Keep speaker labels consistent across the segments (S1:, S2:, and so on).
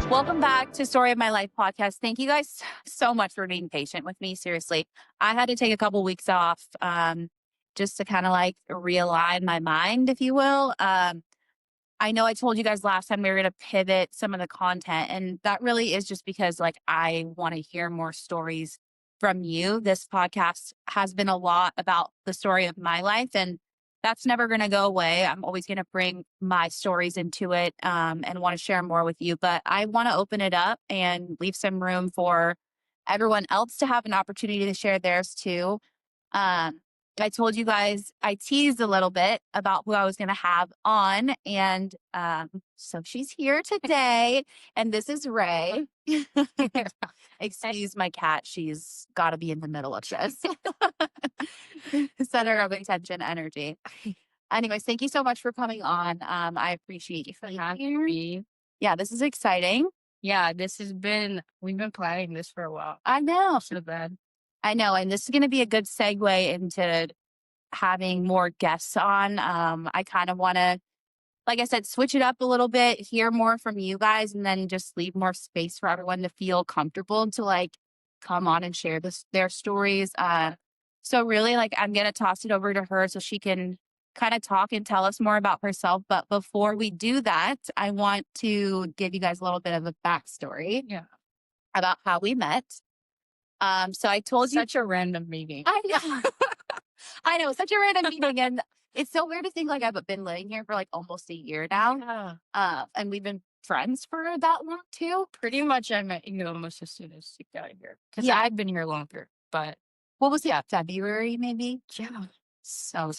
S1: Welcome back to Story of My Life podcast. Thank you guys so much for being patient with me. Seriously, I had to take a couple weeks off just to kind of like realign my mind, if you will. I know I told you guys last time we were going to pivot some of the content, and that really is just because like I want to hear more stories from you. This podcast has been a lot about the story of my life, and that's never going to go away. I'm always going to bring my stories into it and want to share more with you. But I want to open it up and leave some room for everyone else to have an opportunity to share theirs too. Um, I told you guys, I teased a little bit about who I was going to have on. And so she's here today. And this is Rae. Excuse my cat. She's got to be in the middle of this. Center of attention energy. Anyways, thank you so much for coming on. I appreciate you for having me. Yeah, this is exciting.
S2: Yeah, we've been planning this for a while.
S1: I know.
S2: So bad.
S1: I know. And this is going to be a good segue into having more guests on. I kind of want to, like I said, switch it up a little bit, hear more from you guys, and then just leave more space for everyone to feel comfortable to like come on and share their stories. So really, like, I'm going to toss it over to her so she can kind of talk and tell us more about herself. But before we do that, I want to give you guys a little bit of a backstory about how we met. So I told you.
S2: Such a random meeting.
S1: I know. I know, such a random meeting. And it's so weird to think like I've been living here for like almost a year now.
S2: Yeah.
S1: And we've been friends for that long too.
S2: Pretty much I met you almost as soon as you got here. Because
S1: Yeah.
S2: I've been here longer. But
S1: What was it? February maybe?
S2: yeah.
S1: So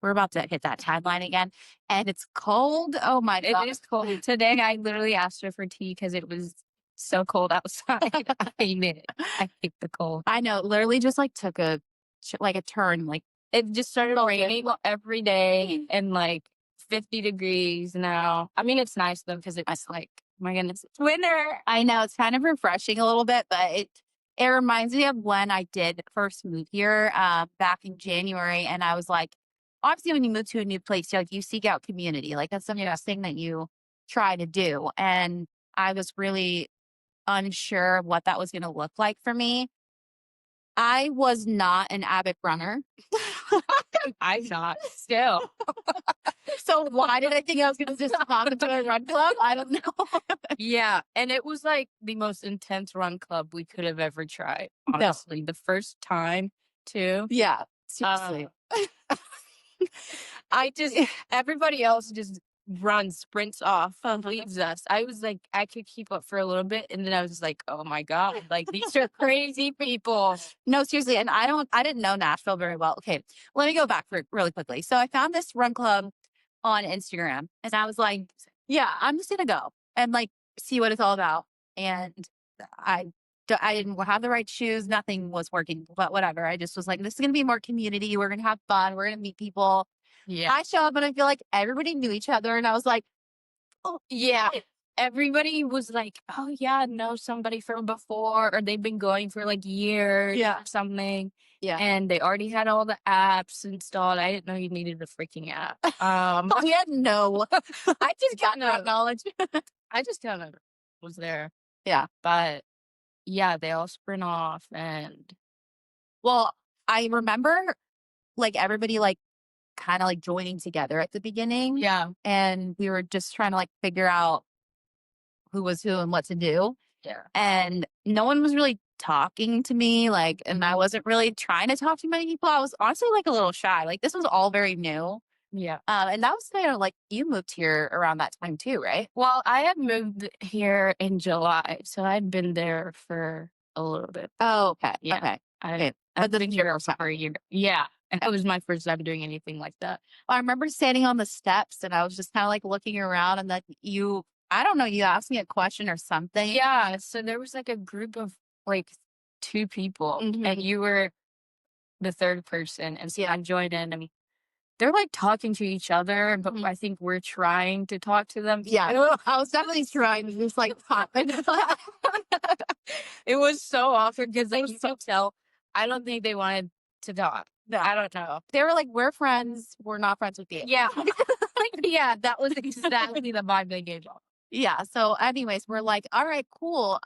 S1: we're about to hit that timeline again. And it's cold. Oh my God.
S2: It is cold. Today I literally asked her for tea because it was so cold outside. I hate it. I hate the cold.
S1: I know. Literally just like took a turn. Like
S2: It just started raining every day and like 50 degrees now. I mean, it's nice though because it's like, my goodness, it's winter.
S1: I know it's kind of refreshing a little bit, but it reminds me of when I did first move here back in January. And I was like, obviously when you move to a new place, you seek out community. Like that's the best thing that you try to do. And I was really unsure of what that was going to look like for me. I was not an avid runner.
S2: I'm not still.
S1: So why did I think I was going to just hop into a run club? I don't know.
S2: Yeah. And it was like the most intense run club we could have ever tried. Honestly, the first time too.
S1: Yeah. Seriously.
S2: Everybody else just sprints off, leaves us. I was like, I could keep up for a little bit. And then I was like, oh my God, like these are crazy people.
S1: No, seriously. And I didn't know Nashville very well. Okay. Let me go back really quickly. So I found this run club on Instagram and I was like, yeah, I'm just going to go and like see what it's all about. And I didn't have the right shoes. Nothing was working, but whatever. I just was like, this is going to be more community. We're going to have fun. We're going to meet people.
S2: Yeah.
S1: I show up and I feel like everybody knew each other. And I was like,
S2: oh, yeah. Everybody was like, oh, yeah, know somebody from before, or they've been going for like years or something.
S1: Yeah.
S2: And they already had all the apps installed. I didn't know you needed a freaking app.
S1: I had no. I just got that knowledge.
S2: I just kind of was there.
S1: Yeah.
S2: But yeah, they all sprint off. And
S1: well, I remember like everybody like kind of like joining together at the beginning.
S2: Yeah.
S1: And we were just trying to like figure out who was who and what to do.
S2: Yeah.
S1: And no one was really talking to me. Like, and I wasn't really trying to talk to many people. I was honestly like a little shy. Like this was all very new.
S2: Yeah.
S1: And that was kind of like you moved here around that time too, right?
S2: Well, I had moved here in July. So I'd been there for a little bit.
S1: Oh, okay.
S2: Yeah.
S1: Okay.
S2: I've been here for a year. Yeah. And it was my first time doing anything like that.
S1: Well, I remember standing on the steps and I was just kind of like looking around and then I don't know, you asked me a question or something.
S2: Yeah. So there was like a group of like 2 people and you were the third person. And so I joined in and they're like talking to each other, but I think we're trying to talk to them.
S1: Yeah. I was definitely trying to just like talk.
S2: It was so awkward because like you could tell, I don't think they wanted to talk.
S1: No.
S2: I don't know.
S1: They were like, we're friends. We're not friends with you.
S2: Yeah. Yeah, that was exactly the vibe they gave off.
S1: Yeah. So anyways, we're like, all right, cool.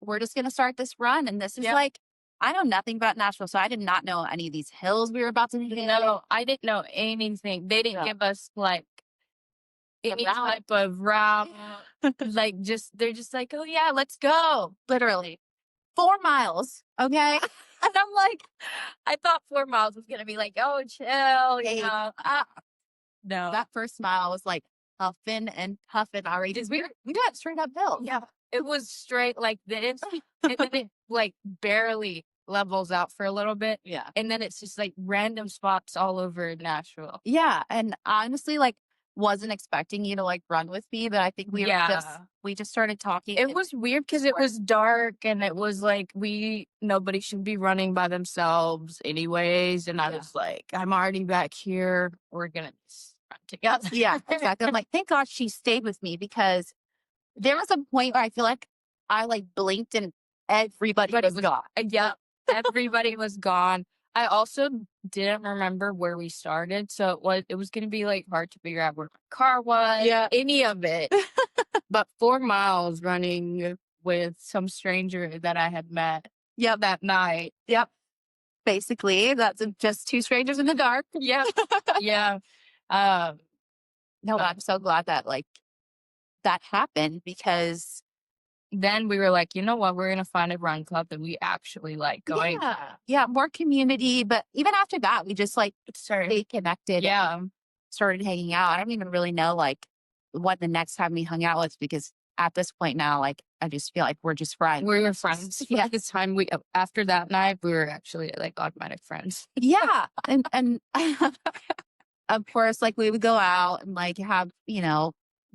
S1: We're just gonna start this run. And this is
S2: Yep.
S1: like, I know nothing about Nashville, so I did not know any of these hills we were about to do.
S2: No, I didn't know anything. They didn't
S1: Yeah.
S2: give us like any
S1: route.
S2: type of route. Like they're just like, oh yeah, let's go.
S1: Literally 4 miles. Okay. And I'm like,
S2: I thought 4 miles was gonna be like, oh chill,
S1: Hey.
S2: you know. No.
S1: that first mile was like huffing and puffing already. Because we got straight uphill.
S2: Yeah. It was straight like this. And then it like barely levels out for a little bit.
S1: Yeah.
S2: And then it's just like random spots all over Nashville.
S1: Yeah. And honestly, like, wasn't expecting you to like run with me, but I think we just started talking.
S2: It was weird because it was dark and it was like nobody should be running by themselves anyways. And I was like, I'm already back here. We're gonna just run together.
S1: Yeah, exactly. I'm like, thank God she stayed with me, because there was a point where I feel like I like blinked and everybody was gone.
S2: Yeah, everybody was gone. I also didn't remember where we started, so it was gonna be like hard to figure out where my car was, any of it. But 4 miles running with some stranger that I had met that night.
S1: Yep. Basically, that's just two strangers in the dark.
S2: Yep. Yeah.
S1: No, I'm so glad that like that happened, because
S2: then we were like, you know what? We're gonna find a run club that we actually like going.
S1: Yeah, more community. But even after that, we just like stayed connected.
S2: Yeah.
S1: Started hanging out. I don't even really know like what the next time we hung out was, because at this point now, like, I just feel like we're just friends.
S2: We're friends. Yeah. This time after that night, we were actually like automatic friends.
S1: Yeah. And of course, like, we would go out and like have,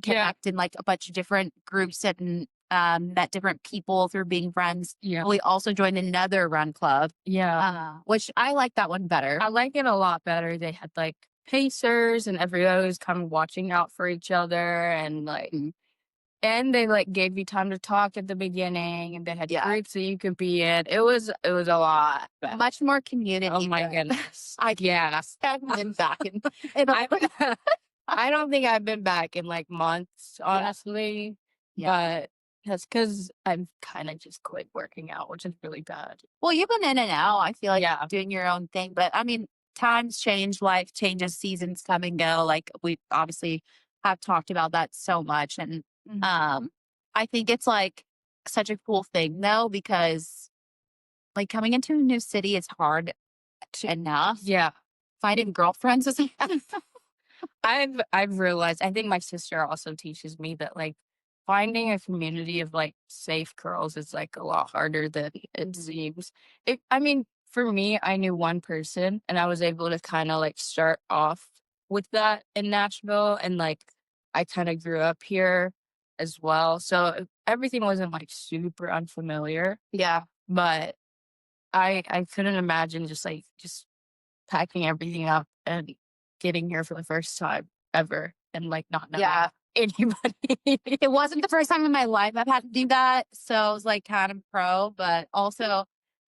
S1: connect in like a bunch of different groups and met different people through being friends.
S2: Yeah.
S1: We also joined another run club.
S2: Yeah.
S1: Which I like that one better.
S2: I like it a lot better. They had like pacers and everybody was kind of watching out for each other, and like and they like gave you time to talk at the beginning, and they had groups that you could be in. It was a lot better.
S1: Much more community.
S2: Oh my goodness.
S1: I've been back in
S2: I don't think I've been back in like months, honestly. But that's because I've kind of just quit working out, which is really bad.
S1: Well, you've been in and out. I feel like doing your own thing. But I mean, times change, life changes, seasons come and go. Like, we obviously have talked about that so much. And I think it's like such a cool thing though, because like coming into a new city is hard enough.
S2: Yeah.
S1: Finding girlfriends is
S2: I've realized, I think my sister also teaches me that like finding a community of like safe girls is like a lot harder than it seems. I mean, for me, I knew one person and I was able to kind of like start off with that in Nashville, and like I kind of grew up here as well. So everything wasn't like super unfamiliar.
S1: Yeah.
S2: But I couldn't imagine just packing everything up and getting here for the first time ever and like not knowing anybody.
S1: It wasn't the first time in my life I've had to do that. So I was like kind of pro, but also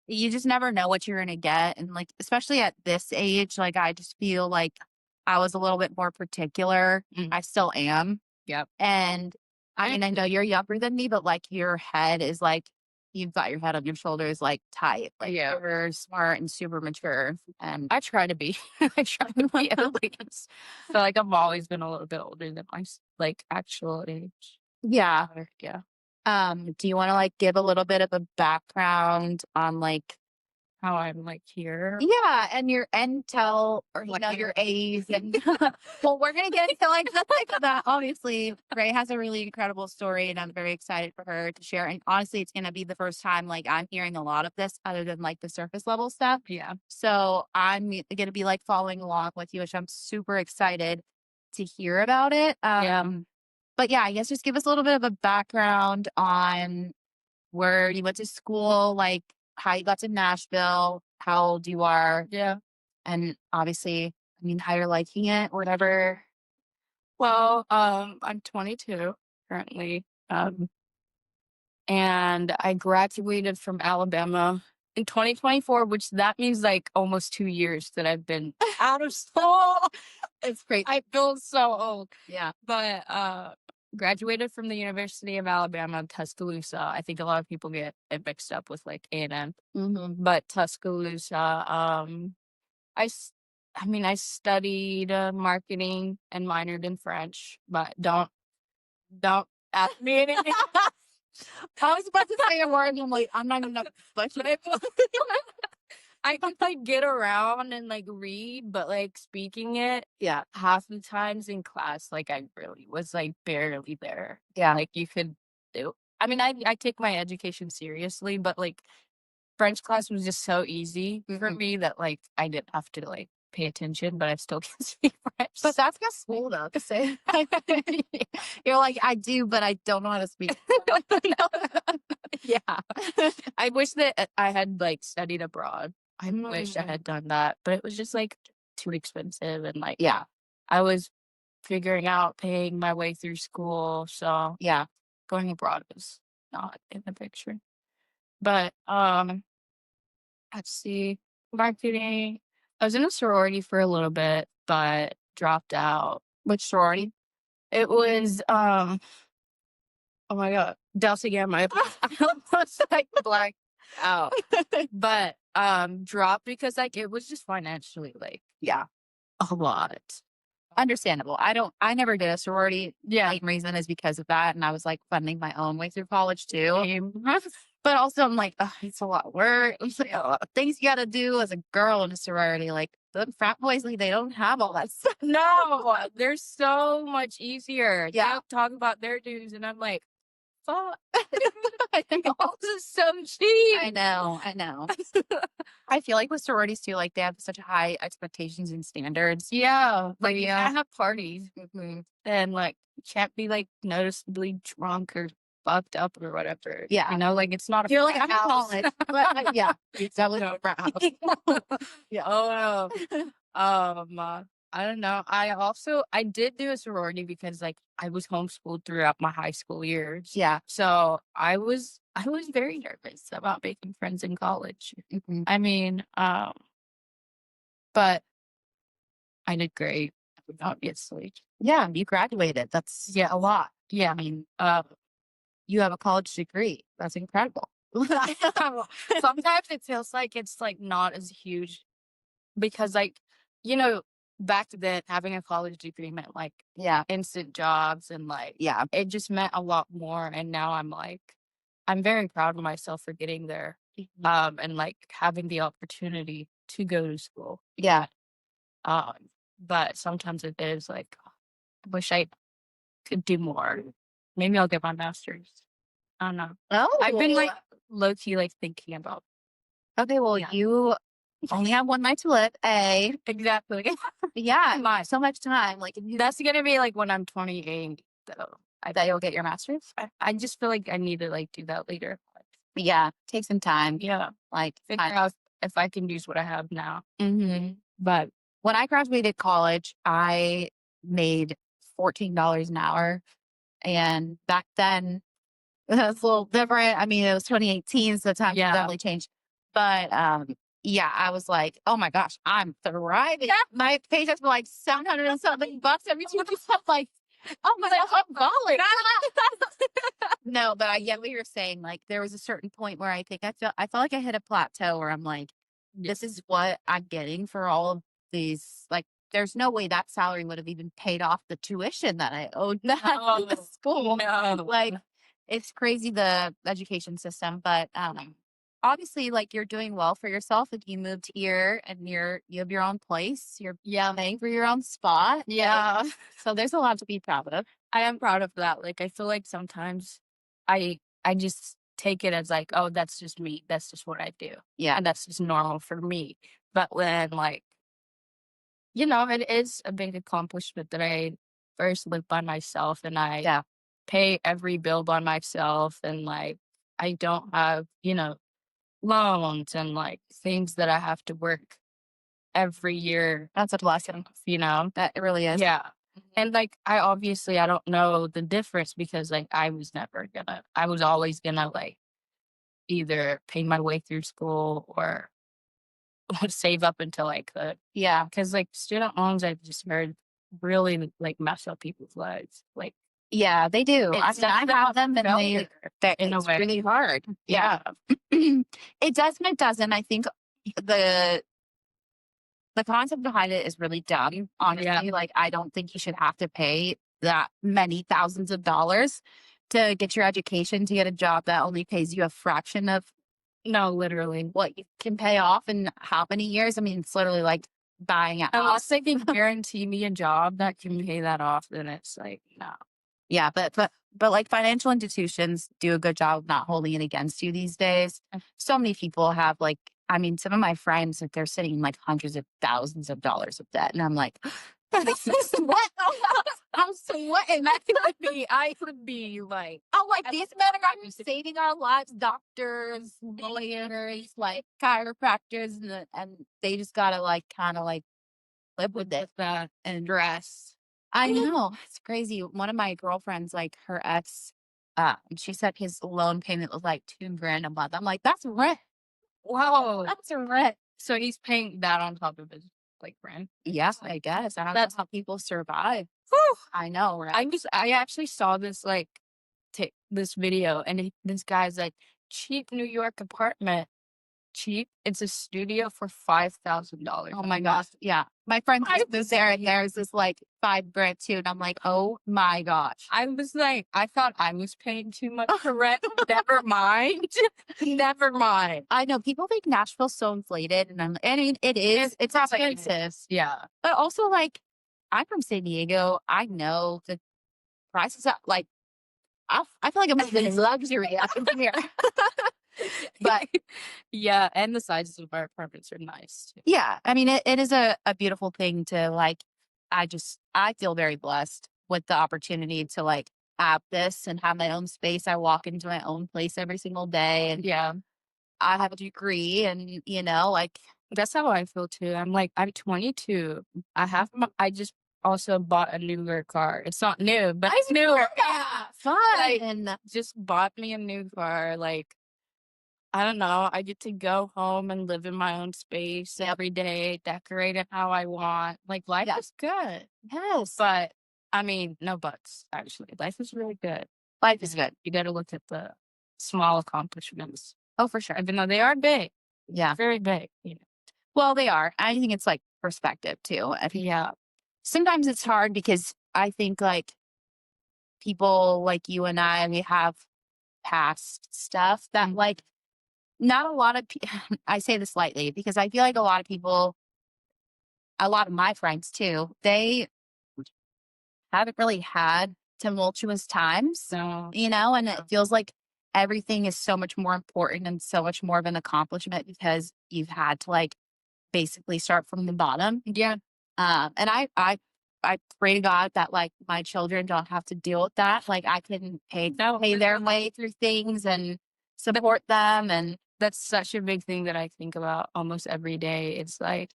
S1: you just never know what you're going to get. And like, especially at this age, like, I just feel like I was a little bit more particular. I still am.
S2: Yep.
S1: And I mean, I know you're younger than me, but like your head is like, you've got your head on your shoulders, like tight. Like, you're smart and super mature. And
S2: I try to be. I try to be at least. So like I've always been a little bit older than my like actual age.
S1: Yeah.
S2: Yeah.
S1: Do you want to like give a little bit of a background on like
S2: how I'm like here?
S1: Yeah, and your intel, or your age, and well, we're gonna get into like the thick of that. Obviously, Rae has a really incredible story, and I'm very excited for her to share. And honestly, it's gonna be the first time like I'm hearing a lot of this, other than like the surface level stuff.
S2: Yeah.
S1: So I'm gonna be like following along with you, which I'm super excited to hear about it. But yeah, I guess just give us a little bit of a background on where you went to school, like how you got to Nashville, how old you are.
S2: Yeah.
S1: And obviously, I mean, how you're liking it, whatever.
S2: Well, I'm 22 currently. And I graduated from Alabama in 2024, which that means like almost 2 years that I've been out of school.
S1: It's great.
S2: I feel so old.
S1: Yeah.
S2: But graduated from the University of Alabama, Tuscaloosa. I think a lot of people get it mixed up with like A&M, but Tuscaloosa. I, s- I mean, I studied marketing and minored in French, but don't ask me anything.
S1: I was about to say a word and I'm like, I'm not gonna butcher it.
S2: I could like get around and like read, but like speaking it,
S1: Yeah.
S2: half the times in class, like I really was like barely there.
S1: Yeah.
S2: Like you could do. I mean, I take my education seriously, but like French class was just so easy for me that like I didn't have to like pay attention, but I still can speak French.
S1: But that's not school though to say. You're like, I do, but I don't know how to speak.
S2: Yeah. I wish that I had like studied abroad. I wish I had done that, but it was just like too expensive and like
S1: Yeah.
S2: I was figuring out paying my way through school, so
S1: Yeah.
S2: going abroad was not in the picture. But let's see, marketing. I was in a sorority for a little bit, but dropped out.
S1: Which sorority?
S2: It was oh my god, Delta Gamma. I almost like black out, but dropped because like it was just financially like
S1: Yeah.
S2: a lot.
S1: Understandable. I never did a sorority.
S2: Yeah.
S1: Main reason is because of that. And I was like funding my own way through college too.
S2: Same.
S1: But also I'm like, ugh, it's a lot of work. It's like a lot of things you gotta do as a girl in a sorority. Like the frat boys, like they don't have all that stuff.
S2: No, they're so much easier.
S1: Yeah.
S2: They talk about their dues, and I'm like, fuck.
S1: I know.
S2: This is so cheap.
S1: I know. I feel like with sororities too, like they have such high expectations and standards.
S2: Yeah, like
S1: Yeah.
S2: I have parties, and like you can't be like noticeably drunk or fucked up or whatever.
S1: Yeah.
S2: You know, like it's not.
S1: You're like,
S2: frat
S1: I'm in
S2: house.
S1: college. But, yeah. It's definitely not a frat house.
S2: Yeah. Oh no. I don't know. I did do a sorority because like I was homeschooled throughout my high school years.
S1: Yeah.
S2: So I was very nervous about making friends in college. I mean, but I did great, obviously.
S1: Yeah. You graduated. That's a lot.
S2: Yeah.
S1: I mean, you have a college degree. That's incredible.
S2: Sometimes it feels like it's like not as huge because like, you know, back then having a college degree meant like
S1: Yeah.
S2: instant jobs and like
S1: Yeah.
S2: it just meant a lot more. And now I'm like, I'm very proud of myself for getting there. And like having the opportunity to go to school.
S1: Yeah.
S2: Um, but sometimes it is like, I wish I could do more. Maybe I'll get my master's. I don't know.
S1: Oh.
S2: I've been like low key like thinking about.
S1: Okay, well, you only have one night to live.
S2: Exactly.
S1: Yeah, so much time. Like, if you,
S2: That's gonna be like when I'm 28 though.
S1: that you'll get your master's.
S2: I just feel like I need to like do that later.
S1: Yeah, take some time.
S2: Yeah.
S1: Like,
S2: Figure out if I can use what I have now.
S1: mm-hmm.
S2: But
S1: When I graduated college, I made $14 an hour, and back then it was a little different. I mean, it was 2018, so times have definitely changed. But yeah, I was like, oh my gosh, I'm thriving. My paychecks were like 700 and something bucks every 2 weeks. I'm like, oh my gosh, I'm balling. No, but I get what you're saying. Like, there was a certain point where I think I felt like I hit a plateau where I'm like, this is what I'm getting for all of these. Like, there's no way that salary would have even paid off the tuition that I owed the school.
S2: No.
S1: Like, it's crazy, the education system, but obviously, like, you're doing well for yourself. Like, you moved here and you have your own place. You're paying for your own spot.
S2: Yeah.
S1: So there's a lot to be proud of.
S2: I am proud of that. Like I feel like sometimes I just take it as like, oh, that's just me. That's just what I do.
S1: Yeah.
S2: And that's just normal for me. But when like, you know, it is a big accomplishment that I first live by myself and I pay every bill by myself and like I don't have, you know, loans and like things that I have to work every year.
S1: That's a blessing.
S2: You know?
S1: That it really is.
S2: Yeah. And like I don't know the difference because like I was always gonna like either pay my way through school or save up until I could.
S1: Yeah.
S2: Because like student loans I've just heard really like mess up people's lives. Like
S1: Yeah, they do. I
S2: It's
S1: mean, I have them and
S2: in a
S1: it's
S2: way.
S1: really hard.
S2: Yeah.
S1: It does and it doesn't. I think the the concept behind it is really dumb, honestly.
S2: Yeah.
S1: Like, I don't think you should have to pay that many thousands of dollars to get your education to get a job that only pays you a fraction of
S2: No, literally.
S1: what you can pay off in how many years. I mean, it's literally like buying a
S2: Unless
S1: house.
S2: they can guarantee me a job that can pay that off, then it's like, no.
S1: Yeah, but like financial institutions do a good job of not holding it against you these days. So many people have like, I mean, some of my friends, like, they're sitting in like hundreds of thousands of dollars of debt, and I'm like, this is what I'm sweating.
S2: I would be like,
S1: I'm like, these men are saving our lives, doctors, lawyers, like chiropractors, and they just gotta like kind of like live with it
S2: that
S1: and
S2: dress.
S1: I know. It's crazy. One of my girlfriends, like her ex, she said his loan payment was like $2,000 a month. I'm like, that's rent.
S2: Wow.
S1: That's rent.
S2: So he's paying that on top of his like rent.
S1: Yeah, I guess. I don't know
S2: That's
S1: how people survive.
S2: Whew.
S1: I know, right?
S2: I actually saw this like this video, and this guy's like, cheap New York apartment. Cheap. It's a studio for $5,000.
S1: Oh my gosh. Yeah. My friend just moved there and there's this like $5,000 too. And I'm like, oh my gosh.
S2: I was like, I thought I was paying too much for rent. Never mind. Never mind.
S1: I know people think Nashville's so inflated, and I mean, it is. It's expensive.
S2: Yeah.
S1: But also, like, I'm from San Diego. I know the prices are like, I feel like I'm living in luxury up in here. But
S2: yeah, and the sizes of our apartments are nice too.
S1: yeah, I mean, it is a beautiful thing to like, I feel very blessed with the opportunity to like have this and have my own space. I walk into my own place every single day, and
S2: Yeah,
S1: I have a degree, and like,
S2: that's how I feel too. I'm like, I'm 22. I just also bought a newer car. It's not new, but it's newer.
S1: Yeah, fun.
S2: And just bought me a new car. Like, I don't know. I get to go home and live in my own space every day, decorate it how I want. Like, life is good.
S1: Yes.
S2: But, I mean, no buts, actually. Life is really good.
S1: Life is good.
S2: You got to look at the small accomplishments.
S1: Oh, for sure.
S2: Even though they are big.
S1: Yeah.
S2: Very big. You know.
S1: Well, they are. I think it's like perspective too. I think
S2: Yeah.
S1: sometimes it's hard because I think like people like you and we have past stuff that like not a lot of I say this lightly because I feel like a lot of people, a lot of my friends too, they haven't really had tumultuous times,
S2: So,
S1: and it feels like everything is so much more important and so much more of an accomplishment because you've had to like basically start from the bottom.
S2: yeah.
S1: And I pray to God that like my children don't have to deal with that. Like I can pay their way through things and support them. And
S2: That's such a big thing that I think about almost every day. It's like,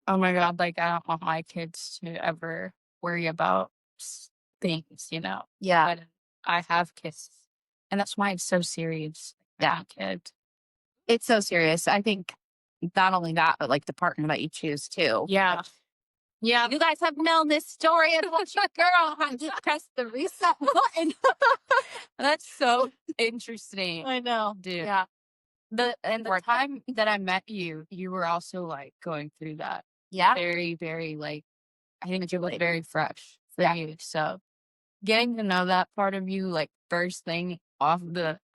S2: oh my God, like, I don't want my kids to ever worry about things, you know?
S1: yeah,
S2: But I have kids. And that's why it's so serious.
S1: Yeah.
S2: Kid.
S1: it's so serious. I think not only that, but like the partner that you choose too.
S2: Yeah. Yeah.
S1: You guys have known this story and watch your girl had to press the reset button.
S2: That's so interesting.
S1: I know.
S2: Dude.
S1: Yeah.
S2: The time that I met you, you were also like going through that.
S1: Yeah.
S2: Very, very like, I think it was very fresh for
S1: Yeah.
S2: you. So getting to know that part of you, like first thing off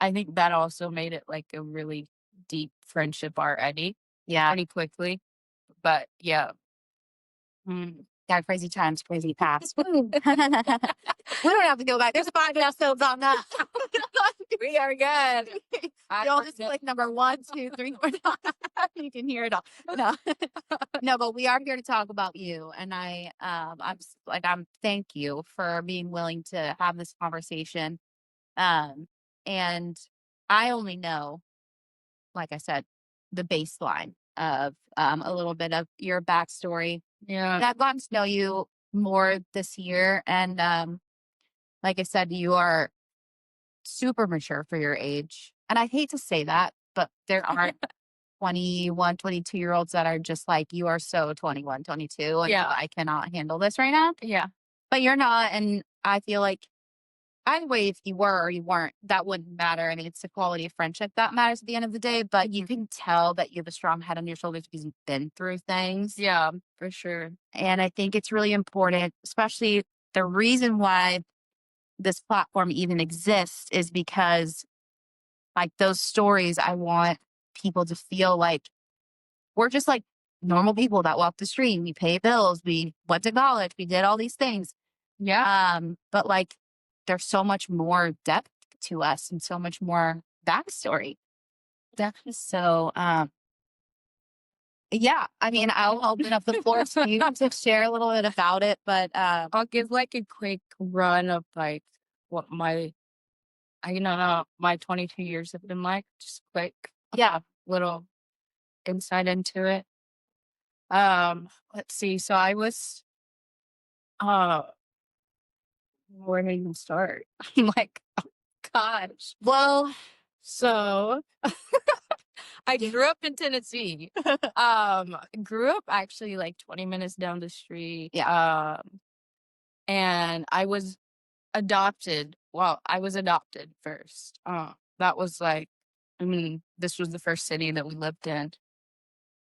S2: I think that also made it like a really deep friendship already.
S1: Yeah.
S2: Pretty quickly. But yeah.
S1: Yeah, crazy times, crazy past. We don't have to go back. There's 5 episodes on that.
S2: We are good.
S1: You'll just click number 1, 2, 3, 4. You can hear it all. No, no, but we are here to talk about you, and I'm thank you for being willing to have this conversation. And I only know, like I said, the baseline of a little bit of your backstory.
S2: Yeah.
S1: And I've gotten to know you more this year. And like I said, you are super mature for your age. And I hate to say that, but there are 21, 22-year-olds that are just like, you are so 21, 22. And
S2: Yeah.
S1: I cannot handle this right now.
S2: Yeah.
S1: But you're not. And I feel like either way, if you were or you weren't, that wouldn't matter. I mean, it's the quality of friendship that matters at the end of the day, but you can tell that you have a strong head on your shoulders because you've been through things.
S2: Yeah, for sure.
S1: And I think it's really important, especially the reason why this platform even exists is because, like, those stories, I want people to feel like we're just like normal people that walk the street. We pay bills. We went to college. We did all these things.
S2: Yeah.
S1: But like, there's so much more depth to us and so much more backstory.
S2: Definitely.
S1: So, yeah, I mean, I'll open up the floor to you to share a little bit about it, but
S2: I'll give like a quick run of like what I don't know, my 22 years have been like. Just quick,
S1: yeah,
S2: little insight into it. Let's see. So I was, uh, where did I even start? I'm like, oh, gosh.
S1: well,
S2: So I grew up in Tennessee. Grew up actually like 20 minutes down the street.
S1: yeah,
S2: And I was adopted. Well, I was adopted first. That was like, I mean, this was the first city that we lived in.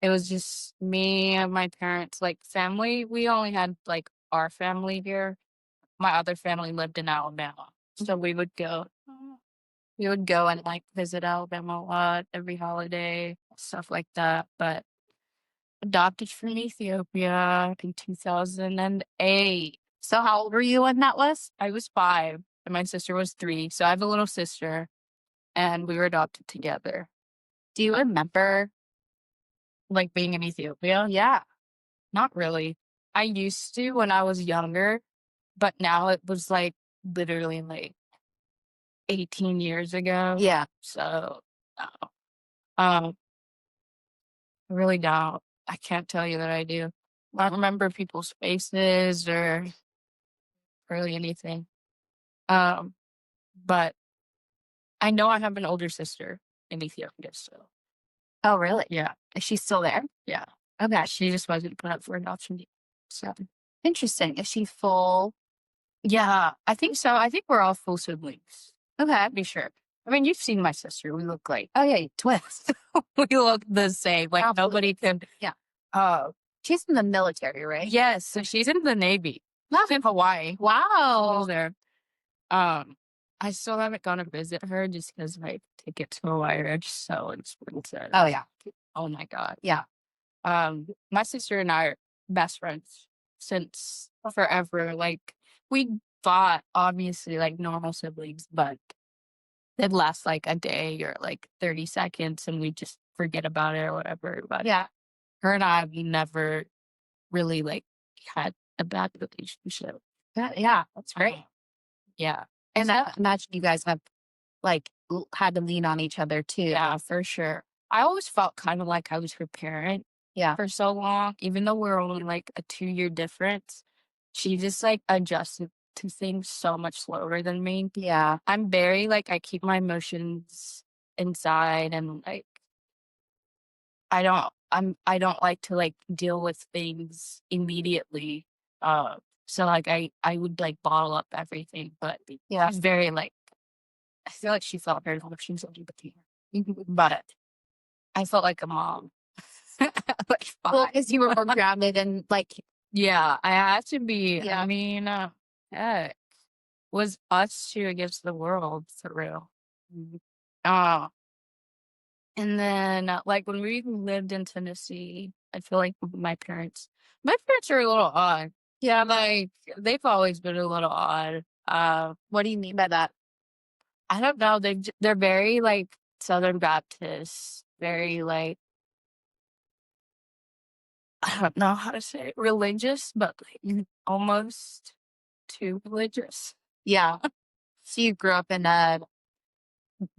S2: It was just me and my parents, like family. We only had like our family here. My other family lived in Alabama. So we would go and like visit Alabama a lot every holiday, stuff like that. But adopted from Ethiopia in 2008.
S1: so how old were you when that was?
S2: I was 5 and my sister was 3. So I have a little sister and we were adopted together.
S1: Do you remember?
S2: Like being in Ethiopia?
S1: Yeah,
S2: Not really. I used to when I was younger, but now it was like literally like 18 years ago.
S1: yeah.
S2: So, no. Um, I really don't. I can't tell you that I do. I don't remember people's faces or really anything. Um, but I know I have an older sister in Ethiopia still.
S1: Oh, really?
S2: Yeah,
S1: Is she still there?
S2: yeah.
S1: Okay,
S2: She just wasn't put up for adoption yet. So,
S1: interesting. Is she full?
S2: yeah, I think so. I think we're all full siblings.
S1: Okay.
S2: Be sure. I mean, you've seen my sister. We look like
S1: Oh yeah, twins.
S2: we look the same. Like
S1: Absolutely.
S2: nobody can.
S1: Yeah.
S2: Uh,
S1: She's in the military, right?
S2: yes. So she's in the Navy. She's in Hawaii.
S1: Wow.
S2: There. Um, I still haven't gone to visit her just because my tickets to Hawaii are just so expensive.
S1: Oh yeah.
S2: Oh my god.
S1: Yeah.
S2: My sister and I are best friends since forever. Like we fought, obviously, like normal siblings, but it lasts like a day or like 30 seconds and we just forget about it or whatever. But
S1: Yeah.
S2: her and I, we never really like had a bad relationship.
S1: Yeah. That's great.
S2: Yeah.
S1: And I imagine you guys have like had to lean on each other too.
S2: Yeah, for sure. I always felt kind of like I was her parent
S1: Yeah.
S2: for so long, even though we're only like a 2-year difference. She just like adjusted to things so much slower than me.
S1: Yeah.
S2: I'm very like I keep my emotions inside and like I don't like to like deal with things immediately. So like I would like bottle up everything, but
S1: Yeah.
S2: she's very like I feel like she felt very emotions on me, but I felt like a mom. Like
S1: Well,
S2: 5.
S1: because you were more grounded and like,
S2: Yeah, I had to be.
S1: yeah.
S2: I mean, heck, was us 2 against the world for real.
S1: Mhm.
S2: Uh, and then like when we lived in Tennessee, I feel like my parents are a little odd.
S1: Yeah.
S2: Like they've always been a little odd.
S1: What do you mean by that?
S2: I don't know. They're very like Southern Baptist, very like I don't know how to say it, religious, but like almost too religious.
S1: Yeah. So you grew up in a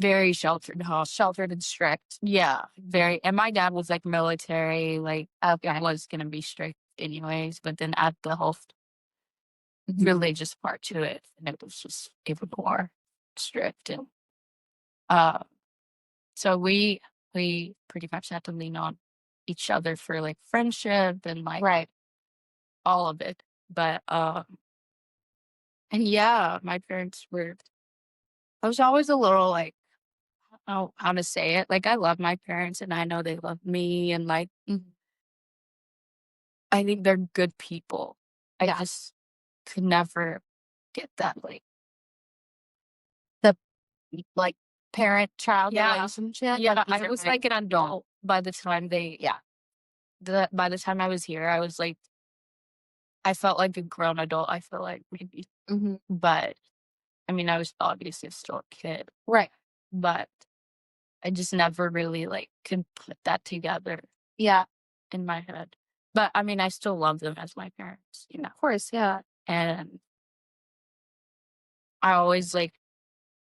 S2: Very sheltered house.
S1: sheltered and strict.
S2: Yeah, very. And my dad was like military, like
S1: Okay.
S2: was gonna be strict anyways, but then add the whole religious part to it, and it was just even more strict. And uh, so we pretty much had to lean on each other for like friendship and like
S1: Right.
S2: all of it. But And yeah, my parents were I was always a little like, oh, how to say it? Like, I love my parents and I know they love me and, like, I think they're good people. I
S1: Yeah.
S2: just could never get that, like
S1: The, like, parent-child
S2: Yeah.
S1: relationship?
S2: Yeah,
S1: Like, these
S2: I
S1: are
S2: was
S1: very
S2: like an adult by the time by the time I was here, I was like I felt like a grown adult, I feel like maybe.
S1: Mhm.
S2: But, I mean, I was obviously still a kid,
S1: Right.
S2: but I just never really, like, could put that together
S1: Yeah.
S2: in my head. But, I mean, I still love them as my parents,
S1: Of course, yeah.
S2: and I always, like,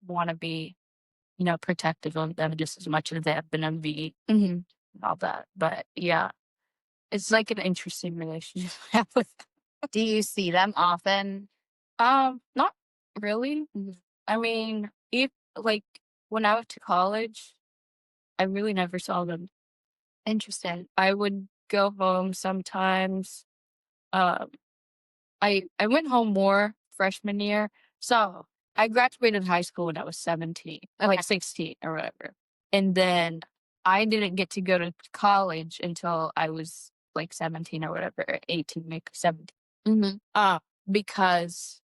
S2: wanna be, protective of them just as much as they have been of me
S1: Mhm.
S2: and all that. But, yeah, it's like an interesting relationship I have with them.
S1: Do you see them often?
S2: Not really.
S1: Mhm.
S2: I mean, if like, when I went to college, I really never saw them.
S1: Interesting.
S2: I would go home sometimes. Um, I went home more freshman year. So I graduated high school when I was 17,
S1: Okay.
S2: like 16 or whatever. And then I didn't get to go to college until I was like 17 or whatever, or 18, maybe 17.
S1: Mhm.
S2: Because,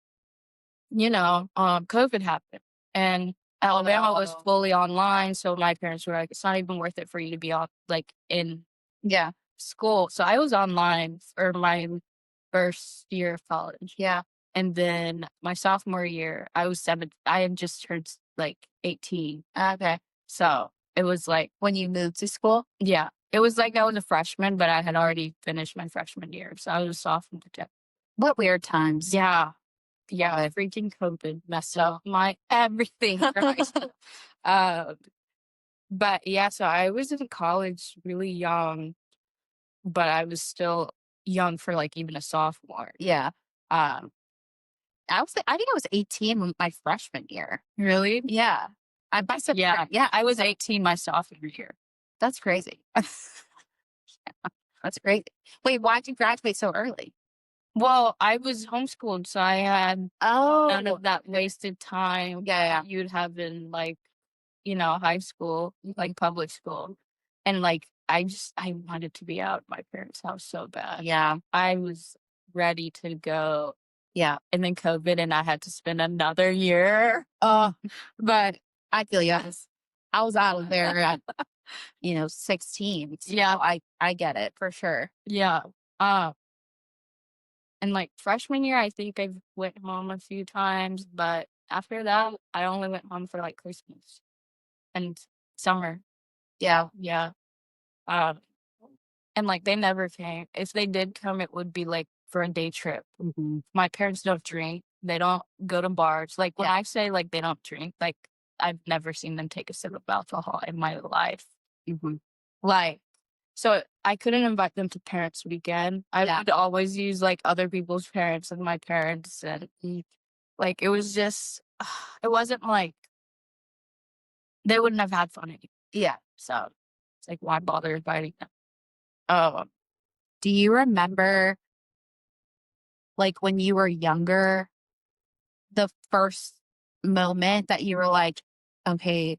S2: COVID happened and Alabama was
S1: Oh.
S2: fully online. So my parents were like, it's not even worth it for you to be on like in
S1: Yeah.
S2: school. So I was online for my first year of college.
S1: Yeah.
S2: And then my sophomore year, I had just turned like 18.
S1: Okay.
S2: So it was like,
S1: When you moved to school?
S2: yeah, it was like I was a freshman, but I had already finished my freshman year. So I was a sophomore.
S1: What weird times.
S2: Yeah. Yeah. Freaking COVID messed up my everything for high school. Uh, but yeah, so I was in college really young, but I was still young for like even a sophomore.
S1: Yeah.
S2: Um,
S1: I think I was 18 my freshman year.
S2: really?
S1: Yeah. I must have
S2: Yeah.
S1: yeah,
S2: I was 18 my sophomore year.
S1: that's crazy. That's great. Wait, why'd you graduate so early?
S2: Well, I was homeschooled, so I had none
S1: Oh.
S2: of that wasted time
S1: Yeah,
S2: you'd have in like, high school,
S1: yeah.
S2: like public school. And like I wanted to be out of my parents' house so bad.
S1: Yeah.
S2: I was ready to go.
S1: Yeah.
S2: And then COVID and I had to spend another year. But
S1: I feel you. I was out of there at, 16. So
S2: yeah,
S1: I get it for sure.
S2: yeah. Uh and like freshman year I think I went home a few times, but after that I only went home for like Christmas and summer.
S1: Yeah.
S2: Yeah. Um and like they never came. If they did come, it would be like for a day trip.
S1: Mhm.
S2: My parents don't drink. They don't go to bars. Like when
S1: Yeah.
S2: I say like they don't drink, like I've never seen them take a sip of alcohol in my life.
S1: Mhm.
S2: Like, so I couldn't invite them to parents' weekend. I
S1: Yeah.
S2: would always use like other people's parents and my parents, and like it was just, it wasn't like they wouldn't have had fun anyway.
S1: Yeah.
S2: So it's like why bother inviting them?
S1: Do you remember, like, when you were younger, the first moment that you were like, okay,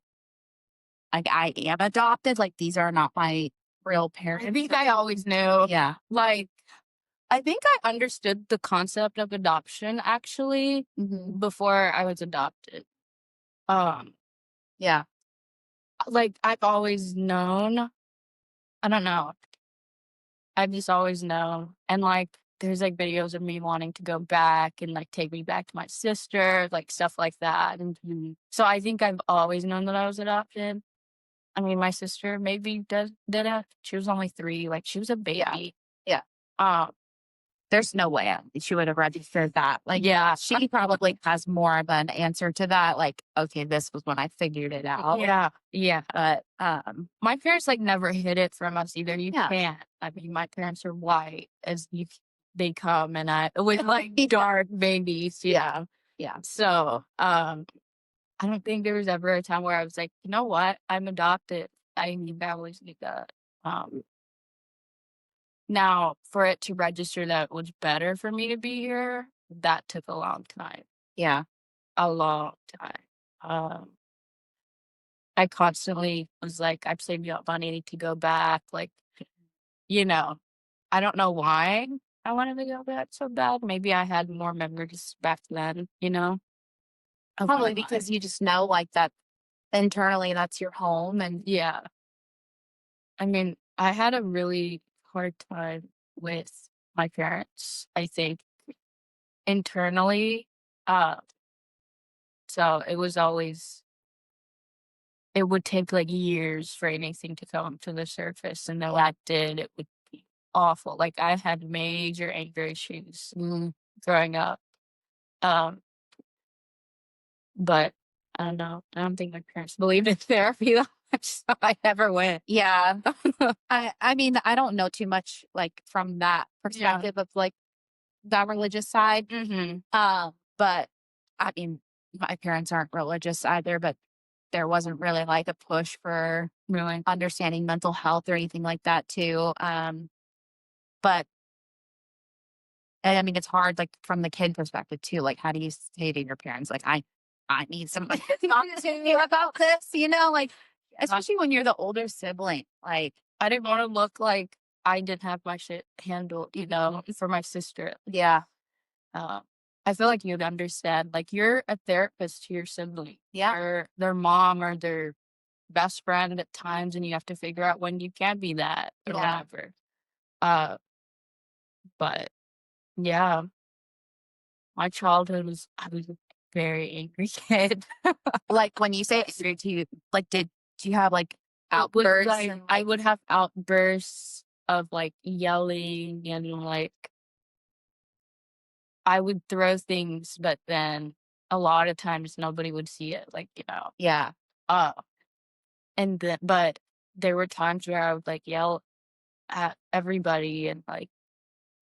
S1: like, I am adopted? Like, these are not my real
S2: I
S1: parents?
S2: think I always knew.
S1: Yeah.
S2: Like, I think I understood the concept of adoption actually
S1: Mhm.
S2: before I was adopted. Um,
S1: Yeah.
S2: like I've always known. I don't know. I've just always known. And like there's like videos of me wanting to go back and like take me back to my sister, like stuff like that. And so I think I've always known that I was adopted. I mean, my sister maybe did it. She was only 3, like she was a
S1: Yeah.
S2: baby.
S1: Yeah.
S2: Um,
S1: There's no way she would have registered that. Like,
S2: yeah,
S1: she probably has more of an answer to that. Like, okay, this was when I figured it out.
S2: yeah, yeah.
S1: But
S2: My parents like never hid it from us either. You
S1: yeah.
S2: can't. I mean, my parents are white as they come, and I with like dark babies.
S1: Yeah. Yeah.
S2: So, I don't think there was ever a time where I was like, you know what, I'm adopted. I always knew that. Um, Now for it to register that it was better for me to be here, that took a long time.
S1: Yeah.
S2: a long time. Um, I constantly was like, I'm saving up money to go back. Like, you know, I don't know why I wanted to go back so bad. Maybe I had more memories back then, of my
S1: Probably
S2: life.
S1: because you just know like that internally that's your home and
S2: Yeah. I mean, I had a really hard time with my parents, I think, internally. Uh, so it would take like years for anything to come to the surface. And then when it did, it would be awful. Like I had major anger issues growing up. Um, but I don't know. I don't think my parents believed in therapy that much, so I never went.
S1: yeah. I mean, I don't know too much like from that perspective of like the religious side. But I mean, my parents aren't religious either, but there wasn't really like a push for
S2: Really.
S1: understanding mental health or anything like that too. But and I mean, it's hard like from the kid perspective too. Like, how do you say to your parents, like, I need somebody to talk to me about this, like, especially when you're the older sibling. Like,
S2: I didn't want to look like I didn't have my shit handled, for my sister.
S1: yeah,
S2: Uh, I feel like you'd understand. Like you're a therapist to your sibling,
S1: yeah,
S2: or their mom or their best friend at times, and you have to figure out when you can be that or
S1: yeah.
S2: whatever. Uh, but yeah, my childhood I was a very angry kid.
S1: Like when you say angry, do you like do you have like
S2: It was
S1: outbursts?
S2: like
S1: And,
S2: I
S1: like,
S2: would have outbursts of like yelling and like I would throw things, but then a lot of times nobody would see it. Like,
S1: yeah,
S2: uh, but there were times where I would like yell at everybody and like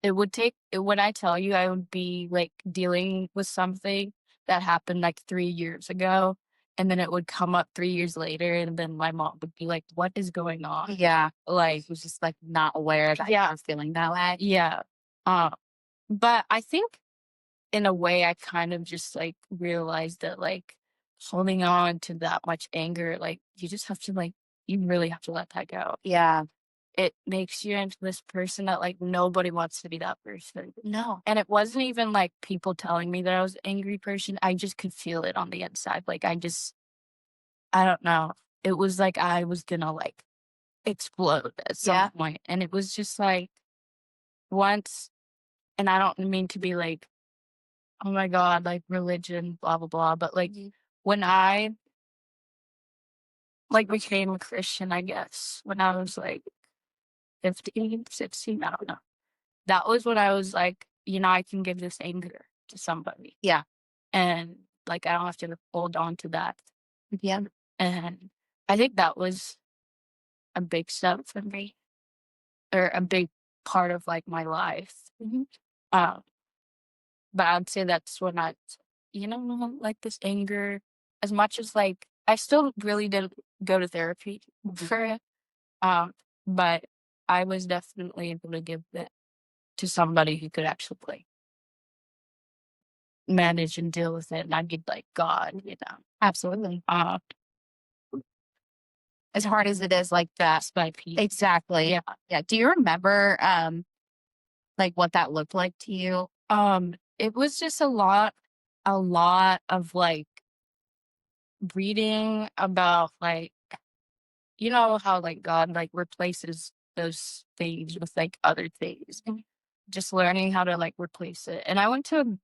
S2: when I tell you I would be like dealing with something that happened like 3 years ago, and then it would come up 3 years later, and then my mom would be like, "What is going on?"
S1: yeah.
S2: Like,
S1: Was just like not aware that
S2: yeah,
S1: I was feeling that way.
S2: yeah. Uh, but I think in a way I kind of just like realized that like holding on to that much anger, like you just have to like you really have to let that go.
S1: Yeah,
S2: It makes you into this person that like nobody wants to be that person.
S1: no,
S2: And it wasn't even like people telling me that I was an angry person. I just could feel it on the inside. Like I don't know. It was like I was gonna like explode at some point. And it was just like once, and I don't mean to be like, oh my God, like religion, blah, blah, blah. But like when I like became a Christian, I guess, when I was like 15, 16, I don't know. That was when I was like, I can give this anger to somebody.
S1: yeah,
S2: And like I don't have to hold on to that.
S1: yeah,
S2: And I think that was a big step for me, or a big part of like my life. Um, but I'd say that's when like this anger, as much as like I still really didn't go to therapy for it. But I was definitely able to give it to somebody who could actually like manage and deal with it, and I'd be like God.
S1: absolutely.
S2: Uh,
S1: As hard as it is, like that.
S2: piece by piece.
S1: Exactly.
S2: Yeah.
S1: Yeah. Do you remember, like what that looked like to you?
S2: It was just a lot of like reading about like how like God like replaces those things with like other things. Just learning how to like replace it. And I went to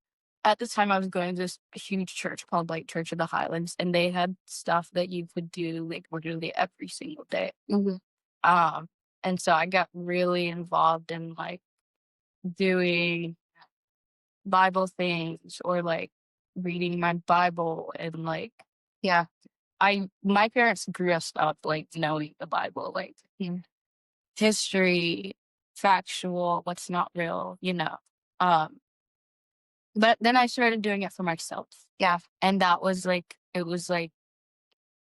S2: at the time I was going to this huge church called like Church of the Highlands, and they had stuff that you could do like literally every single day. Um, and so I got really involved in like doing Bible things or like reading my Bible, and like
S1: Yeah.
S2: my parents grew us up like knowing the Bible, like history, factual, what's not real. Um, but then I started doing it for myself.
S1: Yeah.
S2: And that was like it was like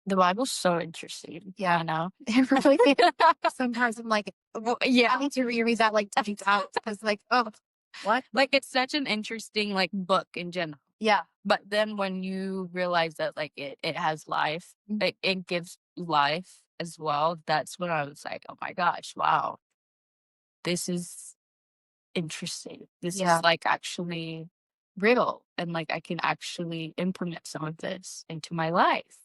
S2: the Bible's so interesting.
S1: Yeah. It really is. Sometimes I'm like, I need to reread that like 10 times because like, oh, what?
S2: Like it's such an interesting like book in general.
S1: Yeah.
S2: But then when you realize that like it has life, it gives life as well. That's when I was like, oh my gosh, wow, this is interesting. This
S1: Yeah.
S2: is like actually real, and like I can actually implement some of this into my life.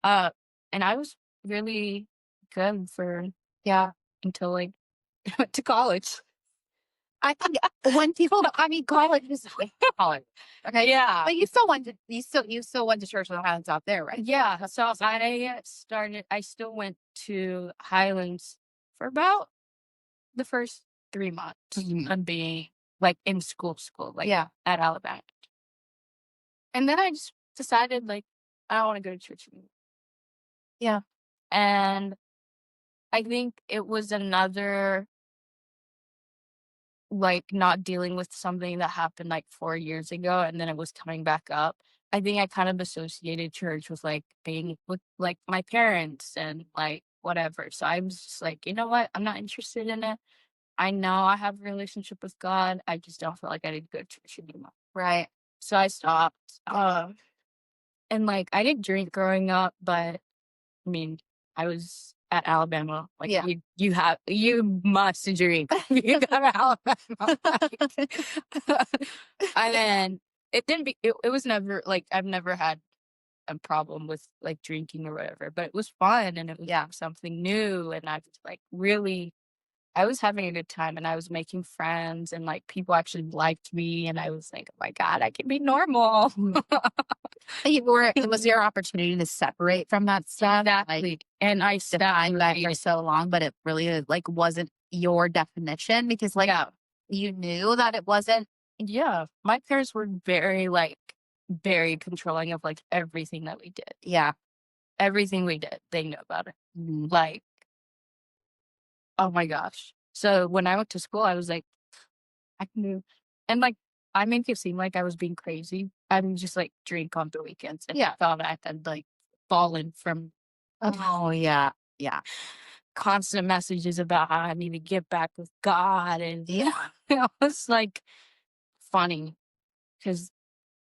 S2: Uh, and I was really good for
S1: Yeah.
S2: until like I went to college.
S1: I think when people, I mean, college is college. Okay.
S2: Yeah.
S1: But you still went to church with hands out there, right?
S2: Yeah. So I still went to Highlands for about the first 3 months of being like in school, like
S1: Yeah.
S2: at Alabama. And then I just decided like, I don't want to go to church anymore.
S1: Yeah.
S2: And I think it was another like not dealing with something that happened like 4 years ago and then it was coming back up. I think I kind of associated church with like being with like my parents and like whatever. So I was just like, you know what? I'm not interested in it. I know I have a relationship with God. I just don't feel like I need to go to church anymore.
S1: Right.
S2: So I stopped. And like I didn't drink growing up, but I mean, I was at Alabama. Like
S1: Yeah.
S2: you must drink. You go to Alabama. And then it was never like I've never had a problem with like drinking or whatever, but it was fun and it was something new and I was like really I was having a good time and I was making friends and like people actually liked me and I was like, oh my God, I can be normal.
S1: It was your opportunity to separate from that stuff.
S2: Exactly.
S1: Like,
S2: And I
S1: defined that for so long, but it really like wasn't your definition because like you knew that it wasn't.
S2: Yeah. My parents were very controlling of like everything that we did.
S1: Yeah.
S2: Everything we did, they knew about it. Like, oh my gosh. So when I went to school, I was like, I knew. And like, I make it seem like I was being crazy. I would just like drink on the weekends. And I thought I had like fallen from
S1: Oh yeah. Yeah.
S2: constant messages about how I need to get back with God. And
S1: Yeah.
S2: it was like funny because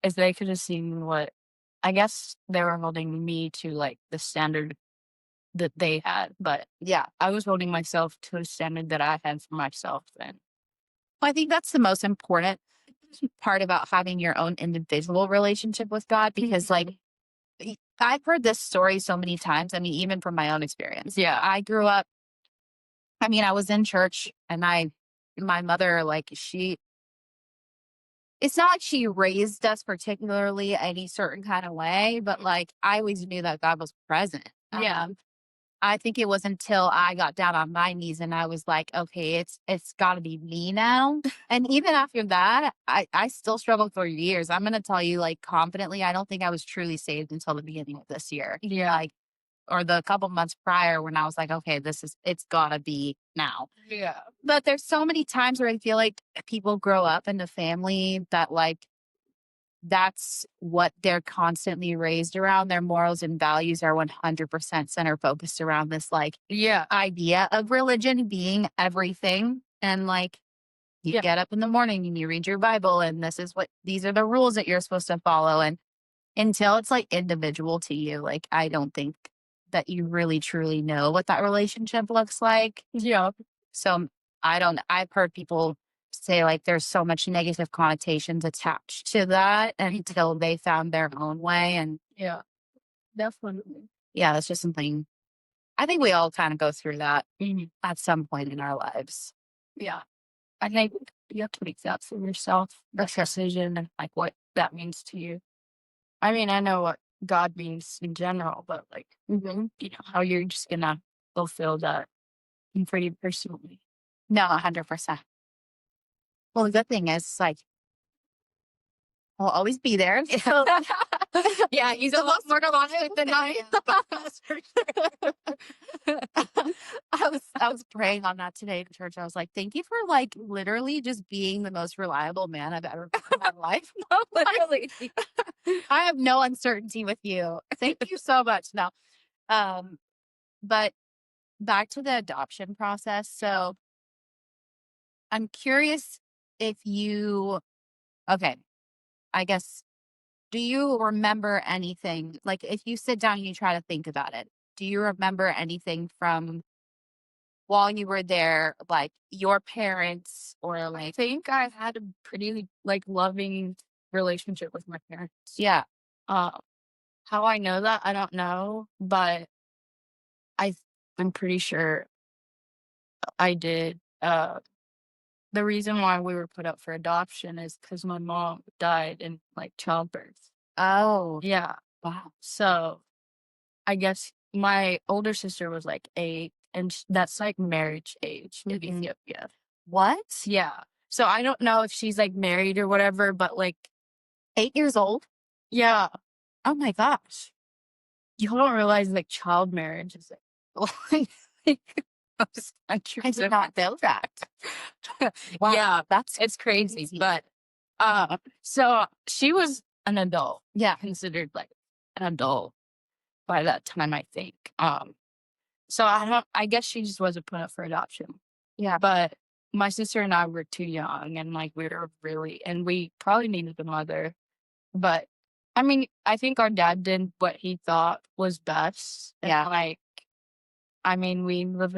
S2: if they could have seen what I guess they were holding me to like the standard that they had, but
S1: Yeah.
S2: I was holding myself to a standard that I had for myself then.
S1: I think that's the most important part about having your own individual relationship with God because like I've heard this story so many times. I mean, even from my own experience.
S2: Yeah.
S1: I grew up, I mean, I was in church and my mother, like it's not like she raised us particularly any certain kind of way, but like I always knew that God was present.
S2: Yeah.
S1: I think it was until I got down on my knees and I was like, okay, it's gotta be me now. And even after that, I still struggled for years. I'm gonna tell you like confidently, I don't think I was truly saved until the beginning of this year.
S2: Yeah.
S1: Like or the couple months prior when I was like, okay, it's gotta be now.
S2: Yeah.
S1: But there's so many times where I feel like people grow up in a family that like that's what they're constantly raised around. Their morals and values are 100% center focused around this like idea of religion being everything. And like you get up in the morning and you read your Bible and these are the rules that you're supposed to follow. And until it's like individual to you, like I don't think that you really truly know what that relationship looks like.
S2: Yeah.
S1: So I've heard people say like there's so much negative connotations attached to that until they found their own way. And
S2: Yeah. Definitely.
S1: yeah, that's just something I think we all kind of go through that at some point in our lives.
S2: Yeah. I think you have to make that for yourself, the decision and like what that means to you. I mean, I know what God means in general, but like, you know, how you're just gonna fulfill that for you personally.
S1: No, 100%. Well, the good thing is like I'll always be there.
S2: Yeah, he's a lot more alive than I am.
S1: I was praying on that today in church. I was like, thank you for like literally just being the most reliable man I've ever met in my life.
S2: Literally.
S1: I have no uncertainty with you. Thank you so much. No. But back to the adoption process. So I'm curious if you okay, I guess do you remember anything? Like, if you sit down and you try to think about it, do you remember anything from while you were there, like your parents or
S2: I
S1: like,
S2: think I've had a pretty like loving relationship with my parents.
S1: yeah,
S2: Uh, how I know that, I don't know, but I I'm pretty sure I did. The reason why we were put up for adoption is because my mom died in like childbirth.
S1: oh,
S2: Yeah.
S1: wow,
S2: So I guess my older sister was like 8, and that's like marriage age in
S1: Mhm.
S2: Ethiopia.
S1: What?
S2: Yeah. So I don't know if she's like married or whatever, but like,
S1: 8 years old?
S2: yeah,
S1: Oh my gosh.
S2: you don't realize like child marriage is like, like most
S1: I
S2: countries
S1: did
S2: have-
S1: not know that. Wow,
S2: yeah,
S1: that's
S2: it's crazy.
S1: crazy.
S2: But so she was an adult,
S1: Yeah,
S2: considered like an adult by that time, I think. So I guess she just wasn't put up for adoption.
S1: yeah,
S2: But my sister and I were too young, and like we were really, and we probably needed a mother. But I mean, I think our dad did what he thought was best. And
S1: yeah,
S2: like, I mean, we lived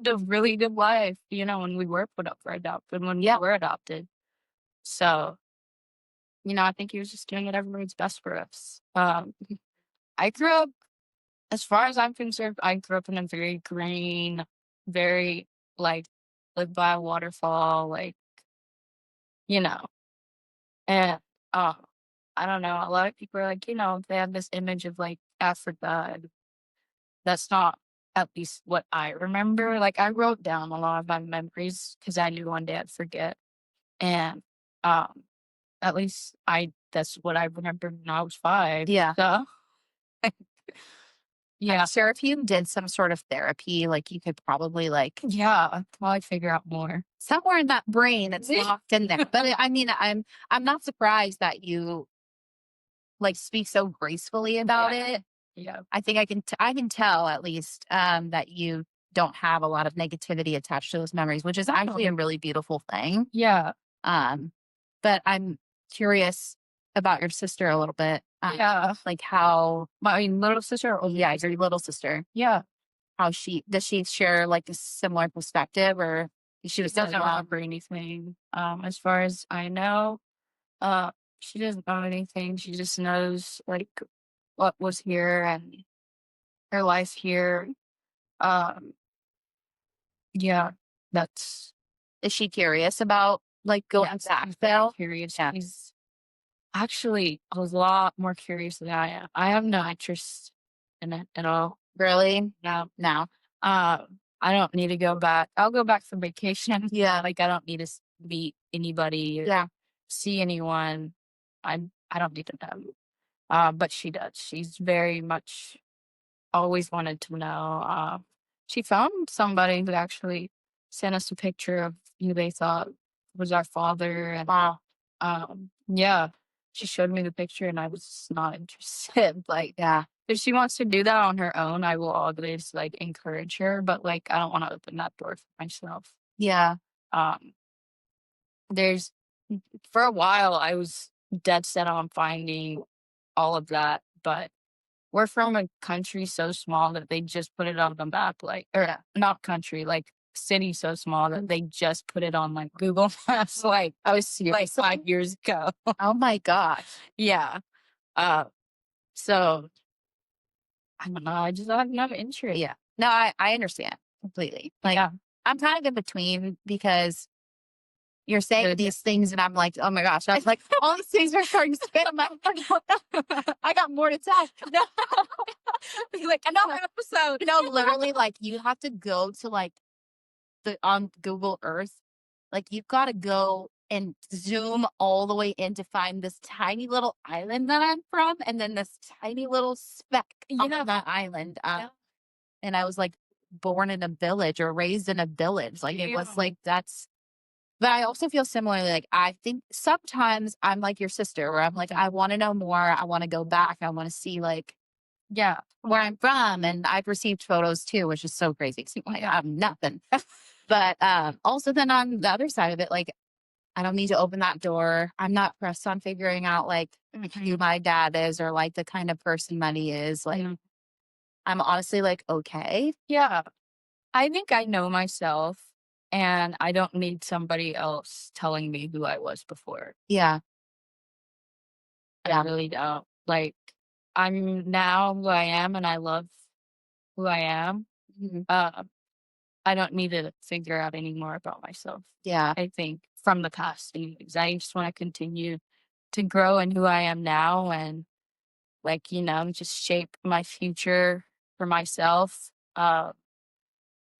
S2: a really good life, when we were put up for adoption, when
S1: yeah,
S2: we were adopted. So, I think he was just doing whatever was best for us. I grew up, as far as I'm concerned, I grew up in a very green, very like lived by a waterfall, like, you know, and uh, I don't know. A lot of people are like, they have this image of like Africa, and that's not at least what I remember. Like, I wrote down a lot of my memories because I knew one day I'd forget, and um, at least that's what I remember when I was 5.
S1: yeah.
S2: So yeah,
S1: I'm sure if you did some sort of therapy, like you could probably like
S2: yeah, I'll probably figure out more.
S1: somewhere in that brain it's locked in there. But I mean, I'm not surprised that you like speak so gracefully about
S2: Yeah,
S1: it.
S2: yeah,
S1: I think I can tell at least that you don't have a lot of negativity attached to those memories, which is actually a really beautiful thing.
S2: yeah,
S1: Um, but I'm curious about your sister a little bit.
S2: yeah.
S1: Like how,
S2: My little sister, or
S1: yeah, your little sister,
S2: yeah,
S1: how does she share like a similar perspective or she
S2: she
S1: was
S2: doesn't
S1: like, wow,
S2: remember anything. As far as I know, uh, she doesn't know anything. She just knows like what was here and her life here. Um, yeah, that's
S1: is she curious about like going
S2: yes,
S1: back
S2: she's very
S1: though?
S2: curious.
S1: Yeah.
S2: She's actually a lot more curious than I am. I have no interest in it at all.
S1: Really?
S2: No.
S1: No.
S2: I don't need to go back. I'll go back for vacation.
S1: Yeah.
S2: Like, I don't need to meet anybody or
S1: Yeah.
S2: see anyone. I don't need to know. But she does. She's very much always wanted to know. She found somebody who actually sent us a picture of who they thought was our father, and
S1: Wow.
S2: yeah, she showed me the picture, and I was just not interested. Like,
S1: Yeah.
S2: if she wants to do that on her own, I will always like encourage her, but like I don't want to open that door for myself.
S1: Yeah.
S2: Um, there's for a while I was dead set on finding all of that, but we're from a country so small that they just put it on the map, like, or
S1: Yeah.
S2: not country, like city so small that they just put it on like Google Maps, like
S1: I was serious.
S2: like 5 years ago.
S1: Oh my gosh.
S2: Yeah. Uh, so I don't know. I have no interest.
S1: Yeah. No, I understand completely. Like
S2: Yeah.
S1: I'm kind of in between because you're saying
S2: Good.
S1: these things and I'm like, oh my gosh, I was like, all these things are starting to spin in my head. I got more to tell. No,
S2: Like another episode.
S1: no, literally, like you have to go to like the on Google Earth, like you've got to go and zoom all the way in to find this tiny little island that I'm from, and then this tiny little speck on
S2: Yeah.
S1: that island.
S2: Yeah.
S1: And I was like born in a village or raised in a village. Like it was
S2: Yeah.
S1: like that's. But I also feel similarly. Like I think sometimes I'm like your sister, where I'm like I want to know more. I want to go back. I want to see like
S2: Yeah.
S1: where I'm from, and I've received photos too, which is so crazy. 'Cause, like, I have nothing. But also then on the other side of it, like I don't need to open that door. I'm not pressed on figuring out like who my dad is or like the kind of person that he is. Like, I'm honestly like, okay.
S2: Yeah. I think I know myself and I don't need somebody else telling me who I was before.
S1: Yeah.
S2: I really don't. Like, I'm now who I am and I love who I am.
S1: Mhm.
S2: I don't need to figure out any more about myself.
S1: Yeah.
S2: I think from the past years, I just want to continue to grow in who I am now and like, just shape my future for myself. But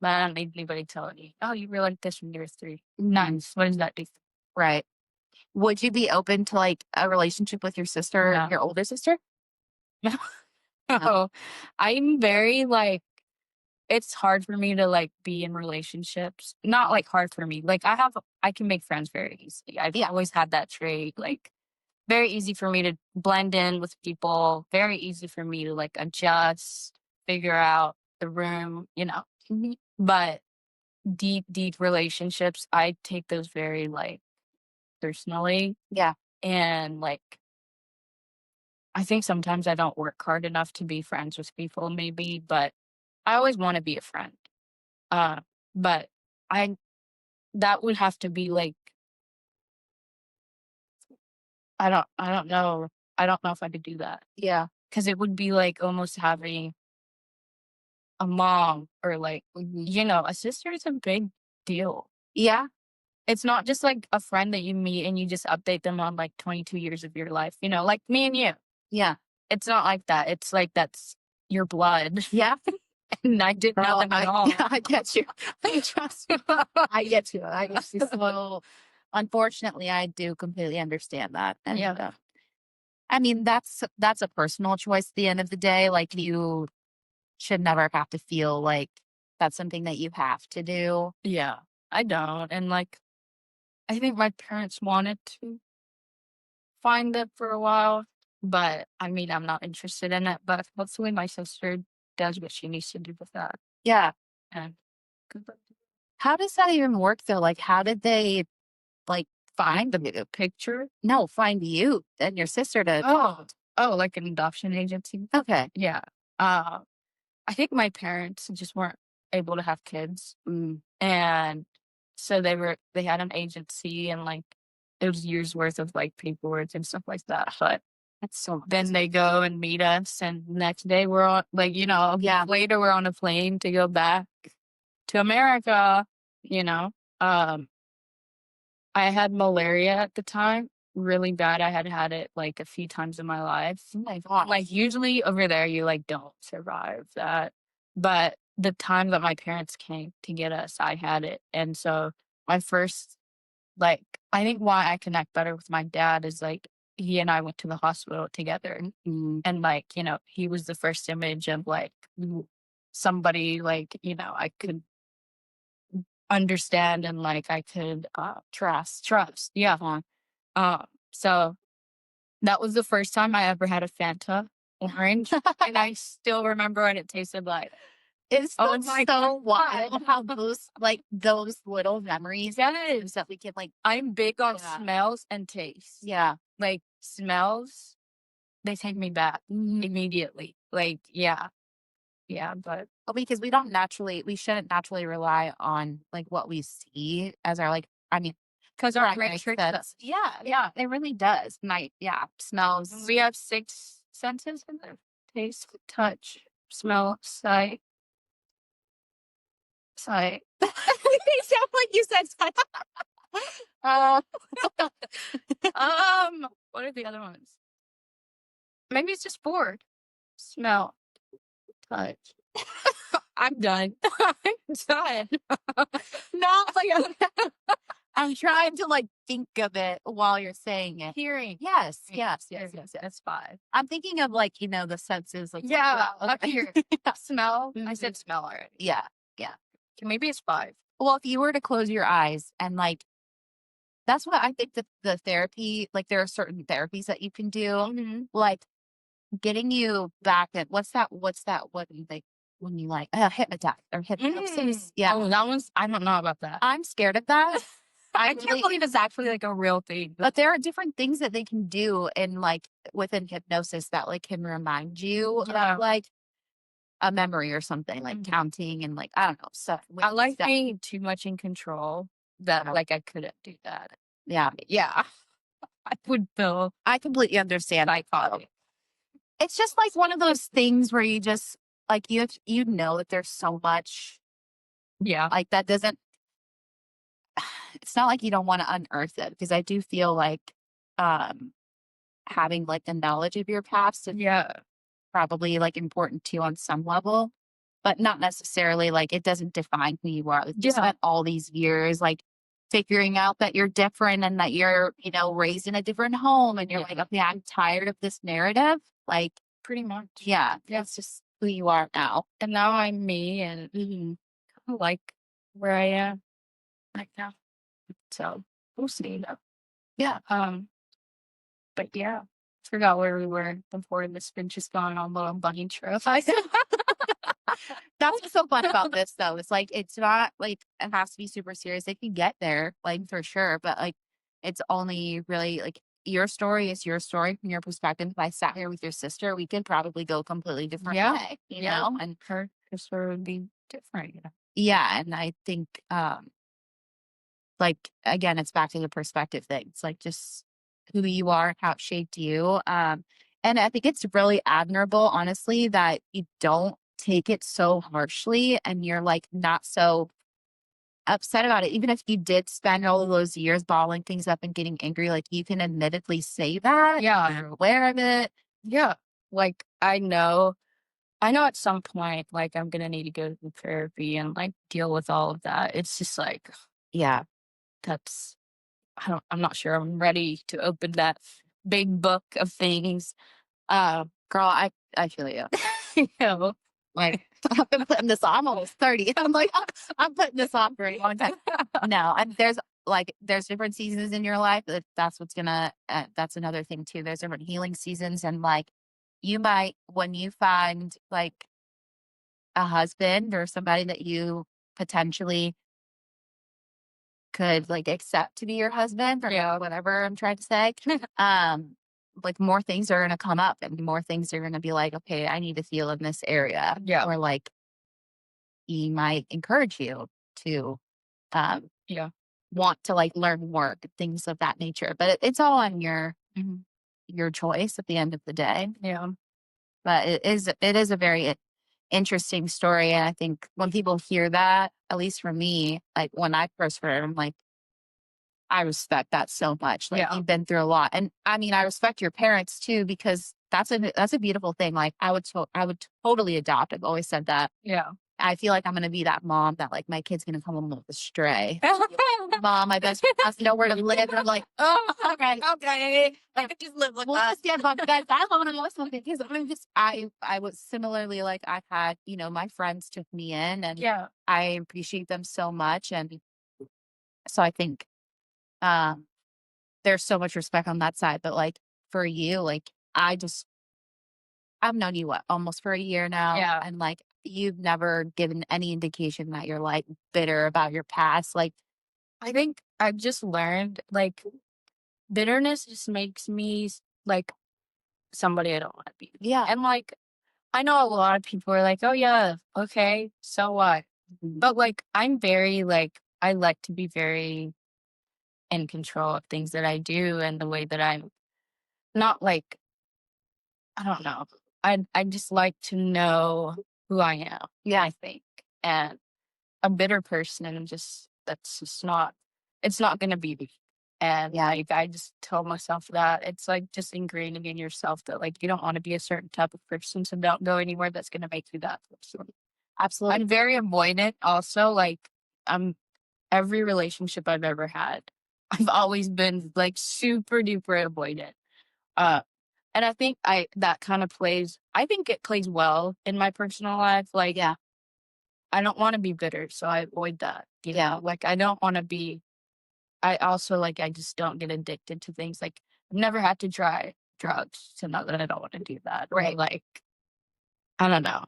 S2: I don't need anybody telling me, oh, you were like this when you were 3. Nice. What does that do?
S1: Right. Would you be open to like a relationship with your sister,
S2: No.
S1: your older sister?
S2: No. I'm very like, it's hard for me to like be in relationships. Not like hard for me. Like I can make friends very easily. I've always had that trait. Like very easy for me to blend in with people. Very easy for me to like adjust, figure out the room, But deep, deep relationships, I take those very like personally.
S1: Yeah.
S2: And like I think sometimes I don't work hard enough to be friends with people, maybe, but I always want to be a friend. Uh, but I that would have to be like I don't know. I don't know if I could do that
S1: Yeah.
S2: because it would be like almost having a mom or like a sister is a big deal.
S1: Yeah.
S2: It's not just like a friend that you meet and you just update them on like 22 years of your life, like me and you.
S1: Yeah.
S2: It's not like that. It's like that's your blood.
S1: Yeah.
S2: And I didn't know them at all.
S1: Yeah, I get you. Trust me. I get you. I get you. So, unfortunately, I do completely understand that. And
S2: Yeah.
S1: I mean, that's a personal choice at the end of the day. Like, you should never have to feel like that's something that you have to do.
S2: Yeah. I don't. And like, I think my parents wanted to find it for a while, but I mean, I'm not interested in it. But hopefully, my sister does what she needs to do with that.
S1: Yeah.
S2: And good luck.
S1: How does that even work though? Like, how did they like find
S2: The picture?
S1: no, find you and your sister to,
S2: Oh, like an adoption agency?
S1: okay.
S2: Yeah. I think my parents just weren't able to have kids. And so they had an agency and like it was years worth of like paperwork and stuff like that. But
S1: That's so
S2: then they go and meet us and next day we're on like, a week later we're on a plane to go back to America, Um I had malaria at the time, really bad. I had had it like a few times in my life.
S1: oh my God.
S2: Like usually over there you like don't survive that. But the time that my parents came to get us, I had it. And so my first like I think why I connect better with my dad is like he and I went to the hospital together. And like, he was the first image of like somebody like, I could understand and like I could trust. Yeah. So that was the first time I ever had a Fanta orange. And I still remember what it tasted like.
S1: It's
S2: Oh
S1: so
S2: my God.
S1: wild how those little memories
S2: Yes.
S1: that we can like,
S2: I'm big on
S1: Yeah.
S2: smells and tastes.
S1: yeah.
S2: Like smells, they take me back immediately. Like, yeah. Yeah, but
S1: Well, because we shouldn't naturally rely on like what we see as our like, I mean,
S2: because our brain
S1: primary
S2: tricks
S1: sense.
S2: us.
S1: Yeah, it really does. Smells.
S2: We have 6 senses in there: taste, touch, smell, sight. Sight.
S1: It sounds like you said touch.
S2: What are the other ones? Maybe it's just bored. Smell, touch. I'm done. I'm done.
S1: No, like I'm trying to like think of it while you're saying it.
S2: Hearing.
S1: Yes.
S2: That's 5.
S1: I'm thinking of like, the senses. Like,
S2: Yeah,
S1: wow,
S2: up here. Smell. I said smell already.
S1: Yeah.
S2: Okay, maybe it's 5.
S1: Well, if you were to close your eyes and like, that's what I think the therapy, like there are certain therapies that you can do, like getting you back at what do they when you hypnotize or hypnosis. Yeah.
S2: Oh, that one's I don't know about that.
S1: I'm scared of that.
S2: I can't believe it's actually like a real thing.
S1: But there are different things that they can do in like within hypnosis that like can remind you of like a memory or something, like counting and like I don't know stuff.
S2: I like being too much in control that like I couldn't do that.
S1: Yeah.
S2: I would feel.
S1: I completely understand. It's just like one of those things where you just like you know that there's so much.
S2: Yeah.
S1: Like that doesn't. It's not like you don't want to unearth it because I do feel like having like the knowledge of your past is probably like important too on some level, but not necessarily like it doesn't define who you are. Like, you spent all these years like figuring out that you're different and that you're, you know, raised in a different home and you're like, okay, I'm tired of this narrative. Like
S2: pretty much.
S1: Yeah. It's just who you are now.
S2: And now I'm me and I like where I am right now. So we'll see though.
S1: Yeah.
S2: But yeah. Forgot where we were before this been just gone on a little bunny trip.
S1: That's what's so fun about this though. It's like it's not like it has to be super serious. It can get there, like for sure. But like it's only really like your story is your story from your perspective. If I sat here with your sister, we could probably go completely different way, you know? And
S2: her story would be different, you know.
S1: Yeah. And I think like again, it's back to the perspective thing. It's like just who you are, how it shaped you. And I think it's really admirable, honestly, that you don't take it so harshly and you're like not so upset about it. Even if you did spend all of those years bottling things up and getting angry, like you can admittedly say that.
S2: Yeah.
S1: You're aware of it.
S2: Yeah. Like I know at some point, like I'm gonna need to go to therapy and like deal with all of that. It's just like,
S1: yeah,
S2: I'm not sure I'm ready to open that big book of things.
S1: Girl, I feel you.
S2: You know,
S1: like I've been putting this on. I'm almost 30. I'm like, I'm putting this on for a long time. No, and there's different seasons in your life. That's what's gonna. That's another thing too. There's different healing seasons, and like you might when you find like a husband or somebody that you potentially could like accept to be your husband or whatever I'm trying to say. Like more things are gonna come up and more things are gonna be like, okay, I need to feel in this area.
S2: Yeah.
S1: Or like he might encourage you to want to like learn more, things of that nature. But it's all on your choice at the end of the day.
S2: Yeah.
S1: But it is a very interesting story. And I think when people hear that, at least for me, like when I first heard it, I'm like, I respect that so much. Like you've been through a lot. And I mean, I respect your parents too, because that's a beautiful thing. Like I would totally adopt. I've always said that.
S2: Yeah.
S1: I feel like I'm going to be that mom that like my kid's going to come home with a stray. Mom, my best friend has nowhere to live. And I'm like, oh, all right. Okay. Like just live with us. Yeah, but guys, I want to know something because I was similarly like I've had, you know, my friends took me in and I appreciate them so much. And so I think there's so much respect on that side. But like for you, like I've known you almost for a year now.
S2: Yeah.
S1: And like you've never given any indication that you're like bitter about your past. Like
S2: I think I've just learned like bitterness just makes me like somebody I don't want to be.
S1: Yeah.
S2: And like I know a lot of people are like, oh yeah, okay, so what? But like I'm very like I like to be very in control of things that I do and the way that I'm not like I don't know. I just like to know who I am.
S1: Yeah.
S2: I think. And a bitter person and that's just not it's not gonna be me. And like I just tell myself that it's like just ingraining in yourself that like you don't want to be a certain type of person, so don't go anywhere that's gonna make you that person.
S1: Absolutely.
S2: I'm very avoidant also. Like I'm every relationship I've ever had, I've always been like super duper avoidant. And I think that kind of plays I think it plays well in my personal life. Like I don't want to be bitter, so I avoid that. You know? Like I don't want to be I also like I just don't get addicted to things. Like I've never had to try drugs to know that I don't want to do that. Right. Like I don't know.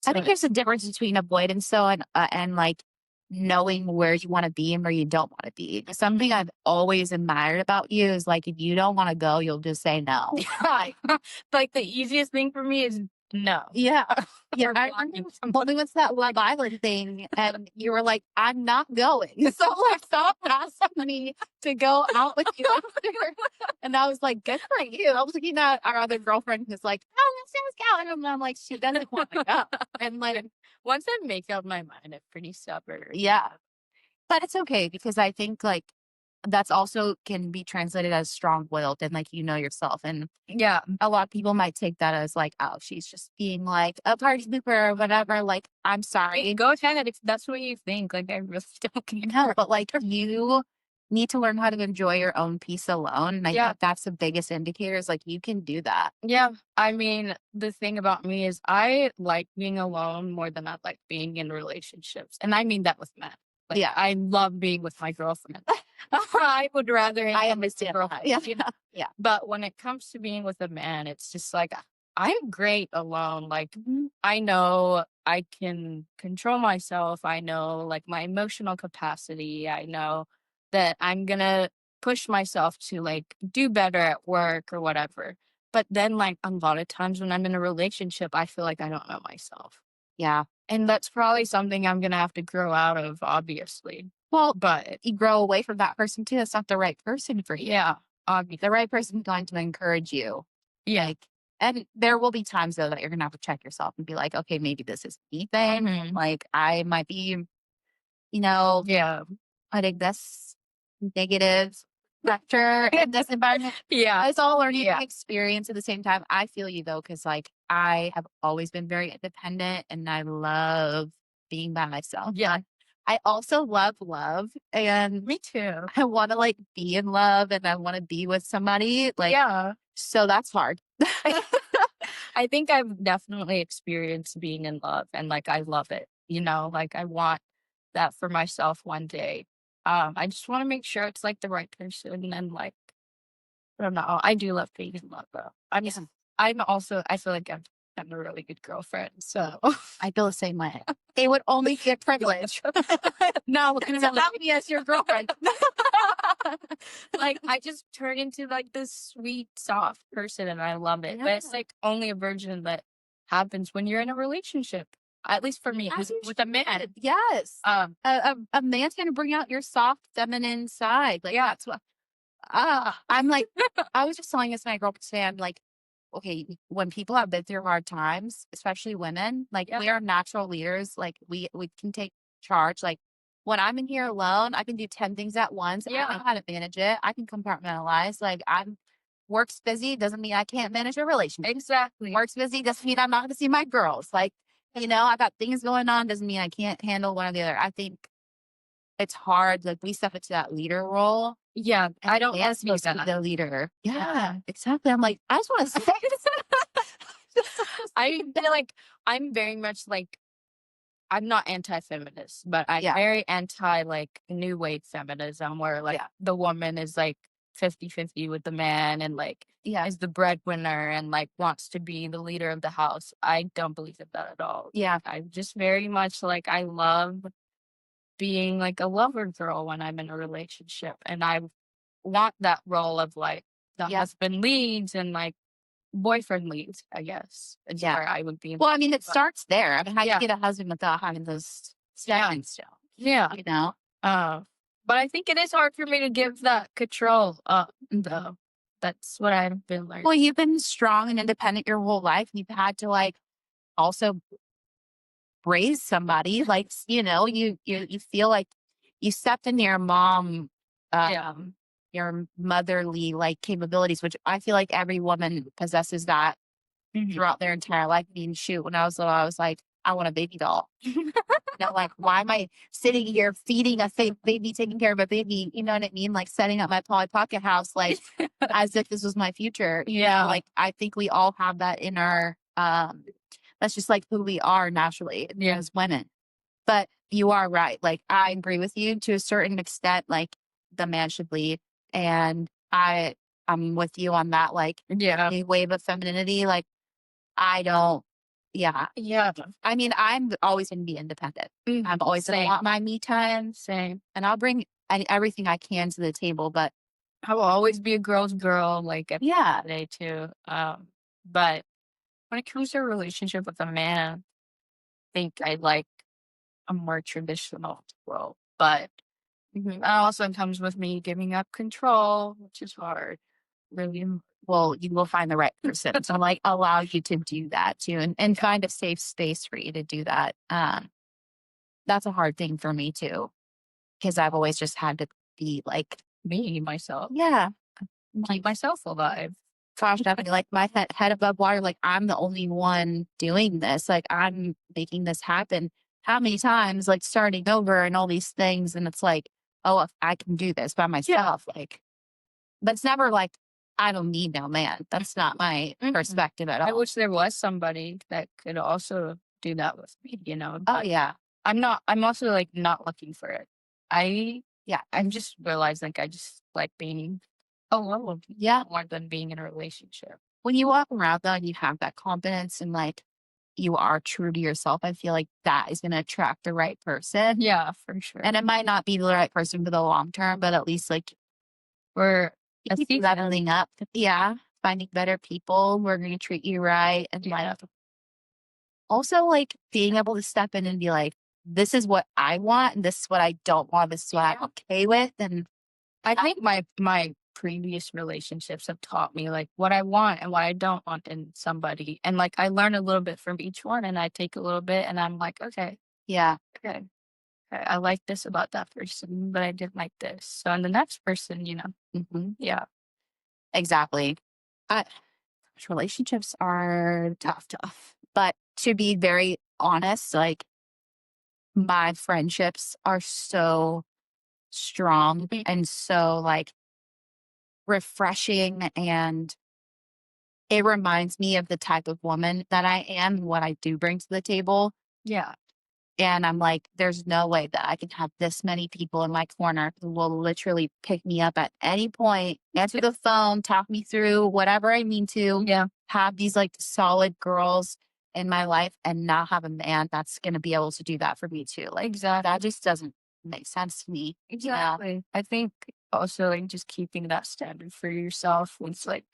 S1: I think there's a difference between avoidance though and like knowing where you want to be and where you don't want to be. Something I've always admired about you is like, if you don't want to go, you'll just say no.
S2: Like the easiest thing for me is no.
S1: Yeah. Yeah.
S2: Or
S1: I
S2: blocking
S1: remember
S2: someone.
S1: when we went to that Love Island thing and you were like, I'm not going. So like stop asking me to go out with you after. And I was like, good for you. I was looking at our other girlfriend who's like, oh, let's go. And I'm like, she doesn't want to go. And like,
S2: Once I make up my mind, I'm pretty stubborn.
S1: yeah. But it's okay because I think like that's also can be translated as strong-willed and like you know yourself. And
S2: Yeah.
S1: a lot of people might take that as like, oh, she's just being like a party pooper or whatever. Like, I'm sorry.
S2: Go ahead if that's what you think. Like I really don't care.
S1: No, but like you need to learn how to enjoy your own peace alone. And I
S2: Yeah.
S1: think that's the biggest indicator is like you can do that.
S2: Yeah. I mean, the thing about me is I like being alone more than I like being in relationships. And I mean that with men. Like,
S1: Yeah.
S2: I love being with my girlfriend. I would rather
S1: I
S2: have with my
S1: understand.
S2: girlfriend.
S1: Yeah.
S2: You know?
S1: Yeah.
S2: But when it comes to being with a man, it's just like I'm great alone. Like I know I can control myself. I know like my emotional capacity. I know that I'm gonna push myself to like do better at work or whatever. But then like a lot of times when I'm in a relationship, I feel like I don't know myself.
S1: Yeah.
S2: And that's probably something I'm gonna have to grow out of, obviously.
S1: Well,
S2: But
S1: you grow away from that person too. That's not the right person for you.
S2: yeah,
S1: The right person is going to encourage you.
S2: yeah.
S1: Like, and there will be times though that you're gonna have to check yourself and be like, okay, maybe this is me thing.
S2: Mhm.
S1: Like I might be, you know,
S2: Yeah.
S1: putting this negative factor in this environment.
S2: Yeah.
S1: It's all learning
S2: Yeah.
S1: experience at the same time. I feel you though, because like I have always been very independent and I love being by myself.
S2: Yeah.
S1: I also love love and
S2: Me too.
S1: I want to like be in love and I want to be with somebody. Like,
S2: Yeah.
S1: so that's hard.
S2: I think I've definitely experienced being in love and like I love it. You know, like I want that for myself one day. I just want to make sure it's like the right person and like I don't know. I do love being in love though.
S1: Yeah.
S2: I'm also I feel like I'm a really good girlfriend. So
S1: I feel the same way. It would only be a privilege.
S2: no,
S1: To have me as your girlfriend.
S2: like I just turn into like this sweet, soft person and I love it. But it's
S1: Yeah.
S2: like only a version that happens when you're in a relationship. At least for me,
S1: As you
S2: with a man.
S1: Yes. A man's gonna bring out your soft feminine side. Like that's what I'm like, I was just telling this to my girl today, I'm like, okay, when people have been through hard times, especially women, like
S2: Yeah.
S1: we are natural leaders, like we can take charge. Like when I'm in here alone, I can do 10 things at once. I
S2: Yeah.
S1: know how to manage it. I can compartmentalize. Like I'm work's busy doesn't mean I can't manage a relationship.
S2: Exactly.
S1: Work's busy doesn't mean I'm not gonna see my girls. Like, you know, I got things going on, doesn't mean I can't handle one or the other. I think it's hard. Like we step into that leader role.
S2: Yeah. I don't
S1: And
S2: want to be
S1: supposed to be
S2: that.
S1: the leader. Yeah, exactly. I'm like, I just want to say
S2: I feel like I'm very much like I'm not anti-feminist, but I'm
S1: Yeah.
S2: very anti like new wave feminism where like
S1: Yeah.
S2: the woman is like 50-50 with the man and like
S1: Yeah.
S2: is the breadwinner and like wants to be the leader of the house. I don't believe in that at all.
S1: Yeah.
S2: I'm just very much like I love being like a lover girl when I'm in a relationship and I want that role of like the
S1: Yeah.
S2: husband leads and like boyfriend leads, I guess. Is
S1: Yeah.
S2: where I would be.
S1: Well, I mean, it starts there. I mean, how do
S2: Yeah.
S1: you get a husband without having those stepping stones?
S2: Yeah.
S1: You know?
S2: But I think it is hard for me to give that control up, though. That's what I've been learning.
S1: Well, you've been strong and independent your whole life. You've had to like also raise somebody. Like, you know, you feel like you stepped into your mom,
S2: Yeah.
S1: your motherly like capabilities, which I feel like every woman possesses that throughout their entire life. I mean, shoot, when I was little, I was like, I want a baby doll. You know, like, why am I sitting here feeding a fake baby, taking care of a baby? You know what I mean? Like setting up my Polly Pocket house, like as if this was my future. You know, like I think we all have that in our, that's just like who we are naturally as women. But you are right. Like I agree with you to a certain extent, like the man should lead. And I'm with you on that, like
S2: Yeah.
S1: a wave of femininity. Like I don't, Yeah.
S2: Yeah.
S1: I mean, I'm always going to be independent. I'm always going to
S2: Same.
S1: want my me time,
S2: Same.
S1: and I'll bring everything I can to the table. But
S2: I will always be a girl's girl, like, at the end
S1: yeah,
S2: of the day too. But when it comes to a relationship with a man, I think I like a more traditional role. But that also comes with me giving up control, which is hard. Really.
S1: well, you will find the right person to like allow you to do that too, and find a safe space for you to do that. That's a hard thing for me too, because I've always just had to be like,
S2: Me, myself,
S1: yeah,
S2: keep myself alive.
S1: gosh, definitely like my head above water. Like I'm the only one doing this. Like I'm making this happen. How many times, like starting over and all these things, and it's like, oh, if I can do this by myself, like, but it's never like I don't need no man. That's not my perspective at
S2: I
S1: all.
S2: wish there was somebody that could also do that with me,
S1: Oh
S2: but
S1: yeah,
S2: I'm also, like, not looking for it. I'm just realized, like, I just like being alone
S1: yeah.
S2: more than being in a relationship.
S1: When you walk around though, and you have that confidence and like you are true to yourself, I feel like that is going to attract the right person.
S2: Yeah, for sure.
S1: And it might not be the right person for the long term, but at least like
S2: We're
S1: you keep leveling up. Yeah. Finding better people who are going to treat you right. And like also like being able to step in and be like, this is what I want and this is what I don't want. This is what I'm okay with. And
S2: I think my previous relationships have taught me, like, what I want and what I don't want in somebody, and, like, I learn a little bit from each one, and I take a little bit, and I'm like, "Okay,
S1: yeah.
S2: okay, I like this about that person, but I didn't like this." So in the next person, yeah.
S1: Exactly. Uh, Relationships are tough. But to be very honest, like my friendships are so strong and so like refreshing, and it reminds me of the type of woman that I am, what I do bring to the table.
S2: Yeah.
S1: And I'm like, there's no way that I can have this many people in my corner who will literally pick me up at any point, answer the phone, talk me through whatever I need to.
S2: Yeah.
S1: Have these like solid girls in my life and not have a man that's going to be able to do that for me too. Like,
S2: Exactly.
S1: that just doesn't make sense to me.
S2: Exactly. I think also, like, just keeping that standard for yourself was, like,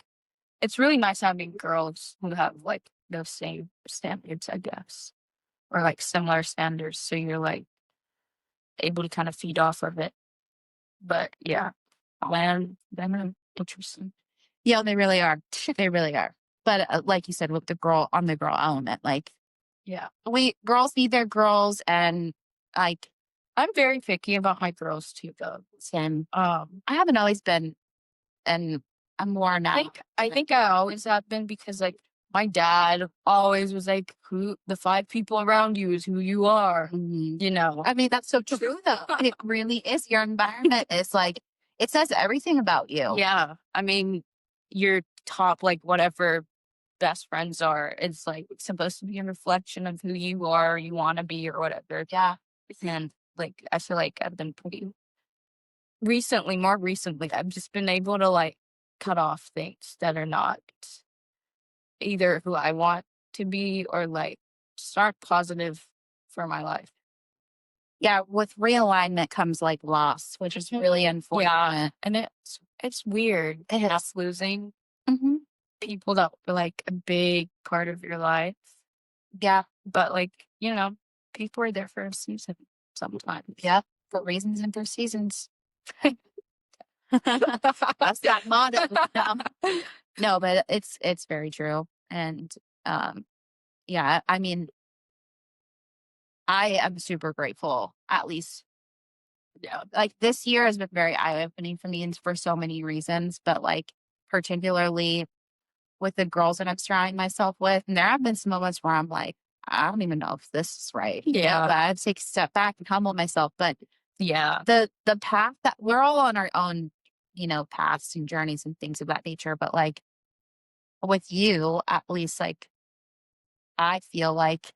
S2: it's really nice having girls who have, like, those same standards, I guess, or, like, similar standards, so you're, like, able to kind of feed off of it. But yeah, them are interesting.
S1: Yeah, they really are. They really are. But like you said, with the girl on the girl element, like
S2: Yeah.
S1: girls need their girls, and like
S2: I'm very picky about my girls too, though.
S1: Sam, I haven't always been, and I'm more now.
S2: I think I always have been because, like, my dad always was like, "Who the 5 people around you is who you are," you know?
S1: I mean, that's so true though. It really is. Your environment is like it says everything about you.
S2: Yeah. I mean, your top, like, whatever best friends are, it's, like, supposed to be a reflection of who you are, you wanna be, or whatever.
S1: Yeah.
S2: And, like, I feel like I've been pretty more recently, I've just been able to, like, cut off things that are not either who I want to be or, like, start positive for my life.
S1: Yeah. With realignment comes like loss, which is really unfortunate.
S2: Yeah, and it's weird,
S1: It is.
S2: losing
S1: Hmm.
S2: people that were, like, a big part of your life,
S1: Yeah.
S2: but, like, people are there for a season sometimes.
S1: Yeah. For reasons and for seasons. That's that motto. No, but it's very true. And yeah, I mean, I am super grateful, at least, like this year has been very eye-opening for me and for so many reasons, but like particularly with the girls that I'm surrounding myself with. And there have been some moments where I'm like, I don't even know if this is right.
S2: Yeah.
S1: But I have to take a step back and humble myself. But
S2: Yeah.
S1: the path that we're all on our own, paths and journeys and things of that nature. But like with you, at least like I feel like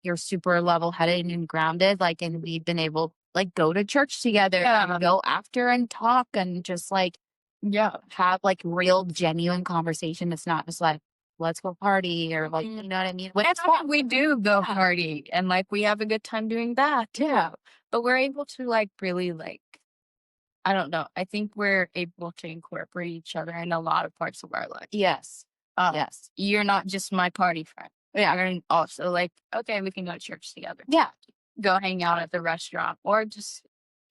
S1: you're super level headed and grounded. Like, and we've been able like go to church together and go after and talk and just like
S2: Yeah.
S1: have like real genuine conversation. It's not just like, let's go party, or like, you know what I mean?
S2: And we do go party, and like we have a good time doing that too. But we're able to like really like, I don't know. I think we're able to incorporate each other in a lot of parts of our life.
S1: Yes. Yes.
S2: You're not just my party friend. Yeah. You're also like, okay, we can go to church together.
S1: Yeah.
S2: Go hang out at the restaurant, or just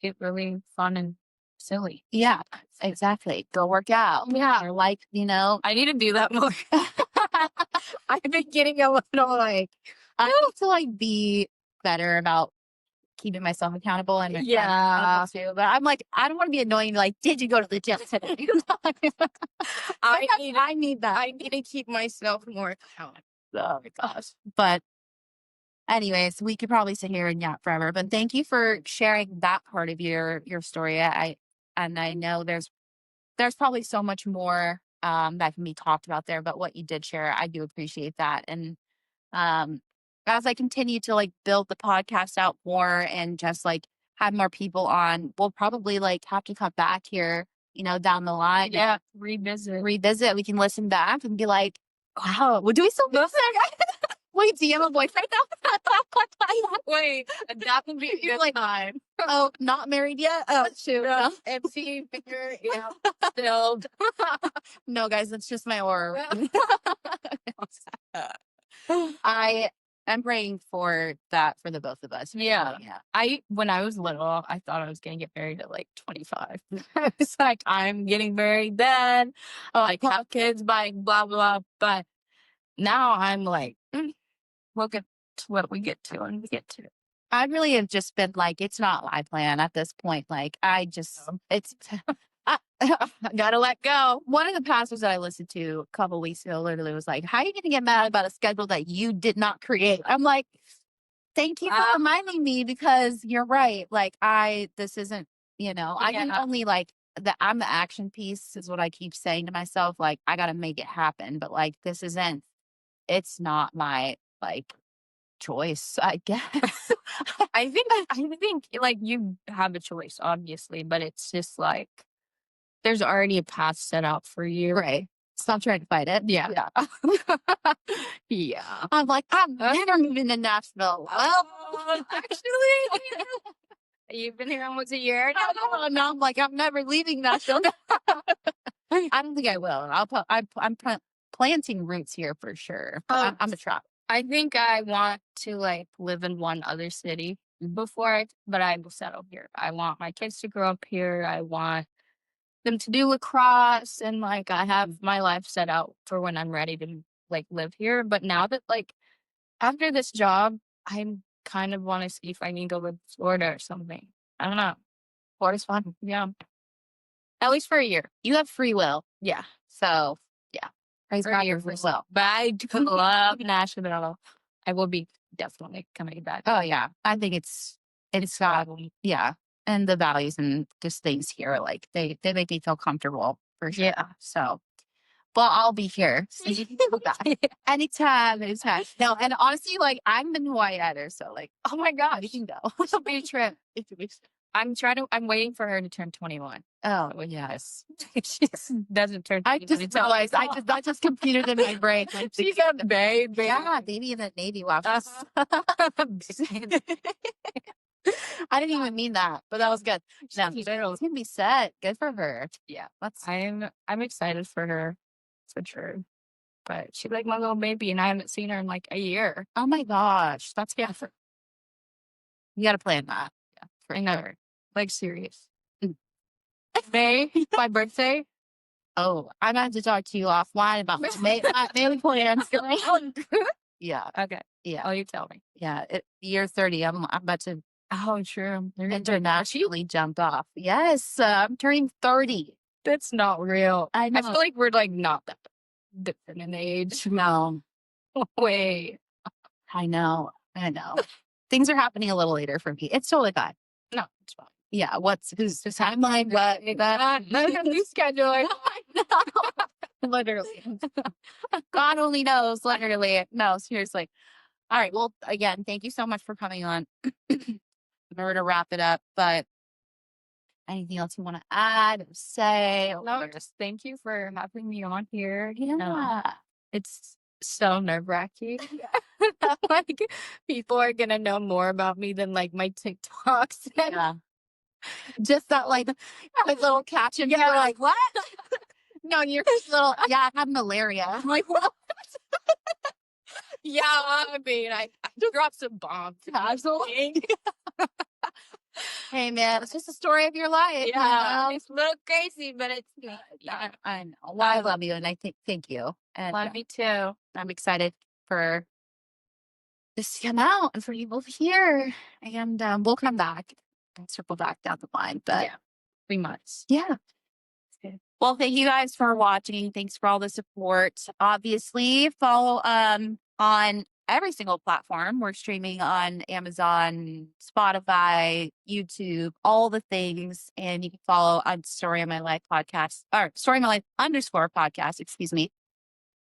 S2: get really fun and silly.
S1: Yeah, exactly. Go work out.
S2: Yeah.
S1: Or like, you know,
S2: I need to do that more. I've been getting a little like,
S1: I need to like be better about keeping myself accountable and too. But I'm like, I don't want to be annoying. Like, did you go to the gym today?
S2: I need that. I need to keep myself more accountable.
S1: Oh my gosh. But anyways, we could probably sit here and yap forever. But thank you for sharing that part of your story. I know there's probably so much more that can be talked about there. But what you did share, I do appreciate that. And as I continue to like build the podcast out more and just like have more people on, we'll probably like have to come back here, you know, down the line.
S2: Yeah, revisit.
S1: We can listen back and be like, wow, we're doing so good. Wait, do you have a boyfriend now?
S2: Wait, that would be a good
S1: like,
S2: time.
S1: Oh, not married yet? Oh, shoot. No.
S2: MC finger, yeah, still.
S1: No, guys, it's just my aura. I am praying for that for the both of us.
S2: Yeah. When I was little, I thought I was gonna get married at like 25. It's like, I'm getting married then. I like have kids by blah blah. But now I'm like, we'll get to what we get to, and we get to.
S1: I really have just been like, it's not my plan at this point. Like, it's.
S2: I gotta let go.
S1: One of the pastors that I listened to a couple weeks ago literally was like, how are you going to get mad about a schedule that you did not create? I'm like, thank you for reminding me, because you're right. Like, this isn't, you know, I can only like, I'm the action piece is what I keep saying to myself. Like, I got to make it happen. But like, it's not my like choice, I guess.
S2: I think like you have a choice, obviously, but it's just like, there's already a path set out for you.
S1: Right. Stop trying to fight it.
S2: Yeah.
S1: Yeah. I'm like, I'm never moving to Nashville. Well,
S2: actually, you've been here almost a year now.
S1: No, I'm like, I'm never leaving Nashville. I don't think I will. I'm planting roots here for sure. I'm a trap.
S2: I think I want to like live in one other city but I will settle here. I want my kids to grow up here. I want them to do lacrosse, and like I have my life set out for when I'm ready to like live here. But now that like after this job, I kind of want to see if I need to live in Florida or something. I don't know.
S1: Florida's fun.
S2: Yeah. At least for a year.
S1: You have free will.
S2: Yeah.
S1: So yeah. Praise God your free will.
S2: But I do love Nashville. I will be definitely coming back.
S1: Oh yeah. I think it's got, yeah. And the values and just things here, like they make me feel comfortable for sure.
S2: Yeah.
S1: So, well, I'll be here. So you can go back anytime. No, and honestly, like I'm in Hawaii either, so like,
S2: oh my gosh,
S1: you can go.
S2: It'll be a trip. I'm waiting for her to turn 21.
S1: Oh, yes.
S2: She doesn't turn 21.
S1: I just realized I just computed in my brain. Like,
S2: she's a baby.
S1: Yeah, baby in the Navy. Wow. I didn't even mean that, but that was good. No, it's gonna be set. Good for her.
S2: Yeah, I'm excited for her, for sure. But she's like my little baby, and I haven't seen her in like a year.
S1: Oh my gosh, that's You got to plan that.
S2: Yeah, for sure. Like serious. May, my birthday.
S1: Oh, I'm gonna have to talk to you offline about my daily plans. Yeah.
S2: Okay.
S1: Yeah.
S2: Oh, you tell me.
S1: Yeah. Year 30. I'm about to.
S2: Oh, true.
S1: Internationally jump off. Yes. I'm turning 30.
S2: That's not real.
S1: I know.
S2: I feel like we're like not that different in age.
S1: No.
S2: Wait.
S1: I know. Things are happening a little later for me. It's totally fine.
S2: No, it's fine.
S1: Yeah. Who's the timeline?
S2: New schedule.
S1: Literally. God only knows. Literally. No, seriously. All right. Well, again, thank you so much for coming on. Remember to wrap it up, but anything else you want to add or say?
S2: No, just thank you for having me on here.
S1: Yeah.
S2: it's so nerve-wracking. Like, people are gonna know more about me than, like, my TikToks.
S1: Yeah. Just that like little caption. Yeah. People are like, what? No, you're just little. Yeah, I have malaria. I'm like, what?
S2: Yeah, I mean, I dropped some bombs.
S1: Absolutely. Hey man, it's just a story of your life.
S2: Yeah, it's a little crazy, but it's
S1: I know. Well, I love you, and I thank you. And
S2: love me too.
S1: I'm excited for this to come out and for you both here. And we'll come back and circle back down the line. But
S2: Yeah, we must.
S1: yeah. Well, thank you guys for watching. Thanks for all the support. Obviously, follow on every single platform. We're streaming on Amazon, Spotify, YouTube, all the things. And you can follow on Story of My Life podcast, or Story of My Life _podcast, excuse me,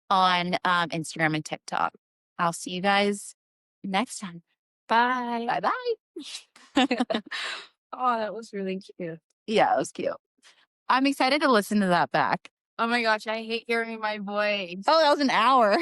S1: on Instagram and TikTok. I'll see you guys next time.
S2: Bye.
S1: Bye-bye.
S2: Oh, that was really cute.
S1: Yeah, it was cute. I'm excited to listen to that back.
S2: Oh my gosh, I hate hearing my voice.
S1: Oh, that was an hour.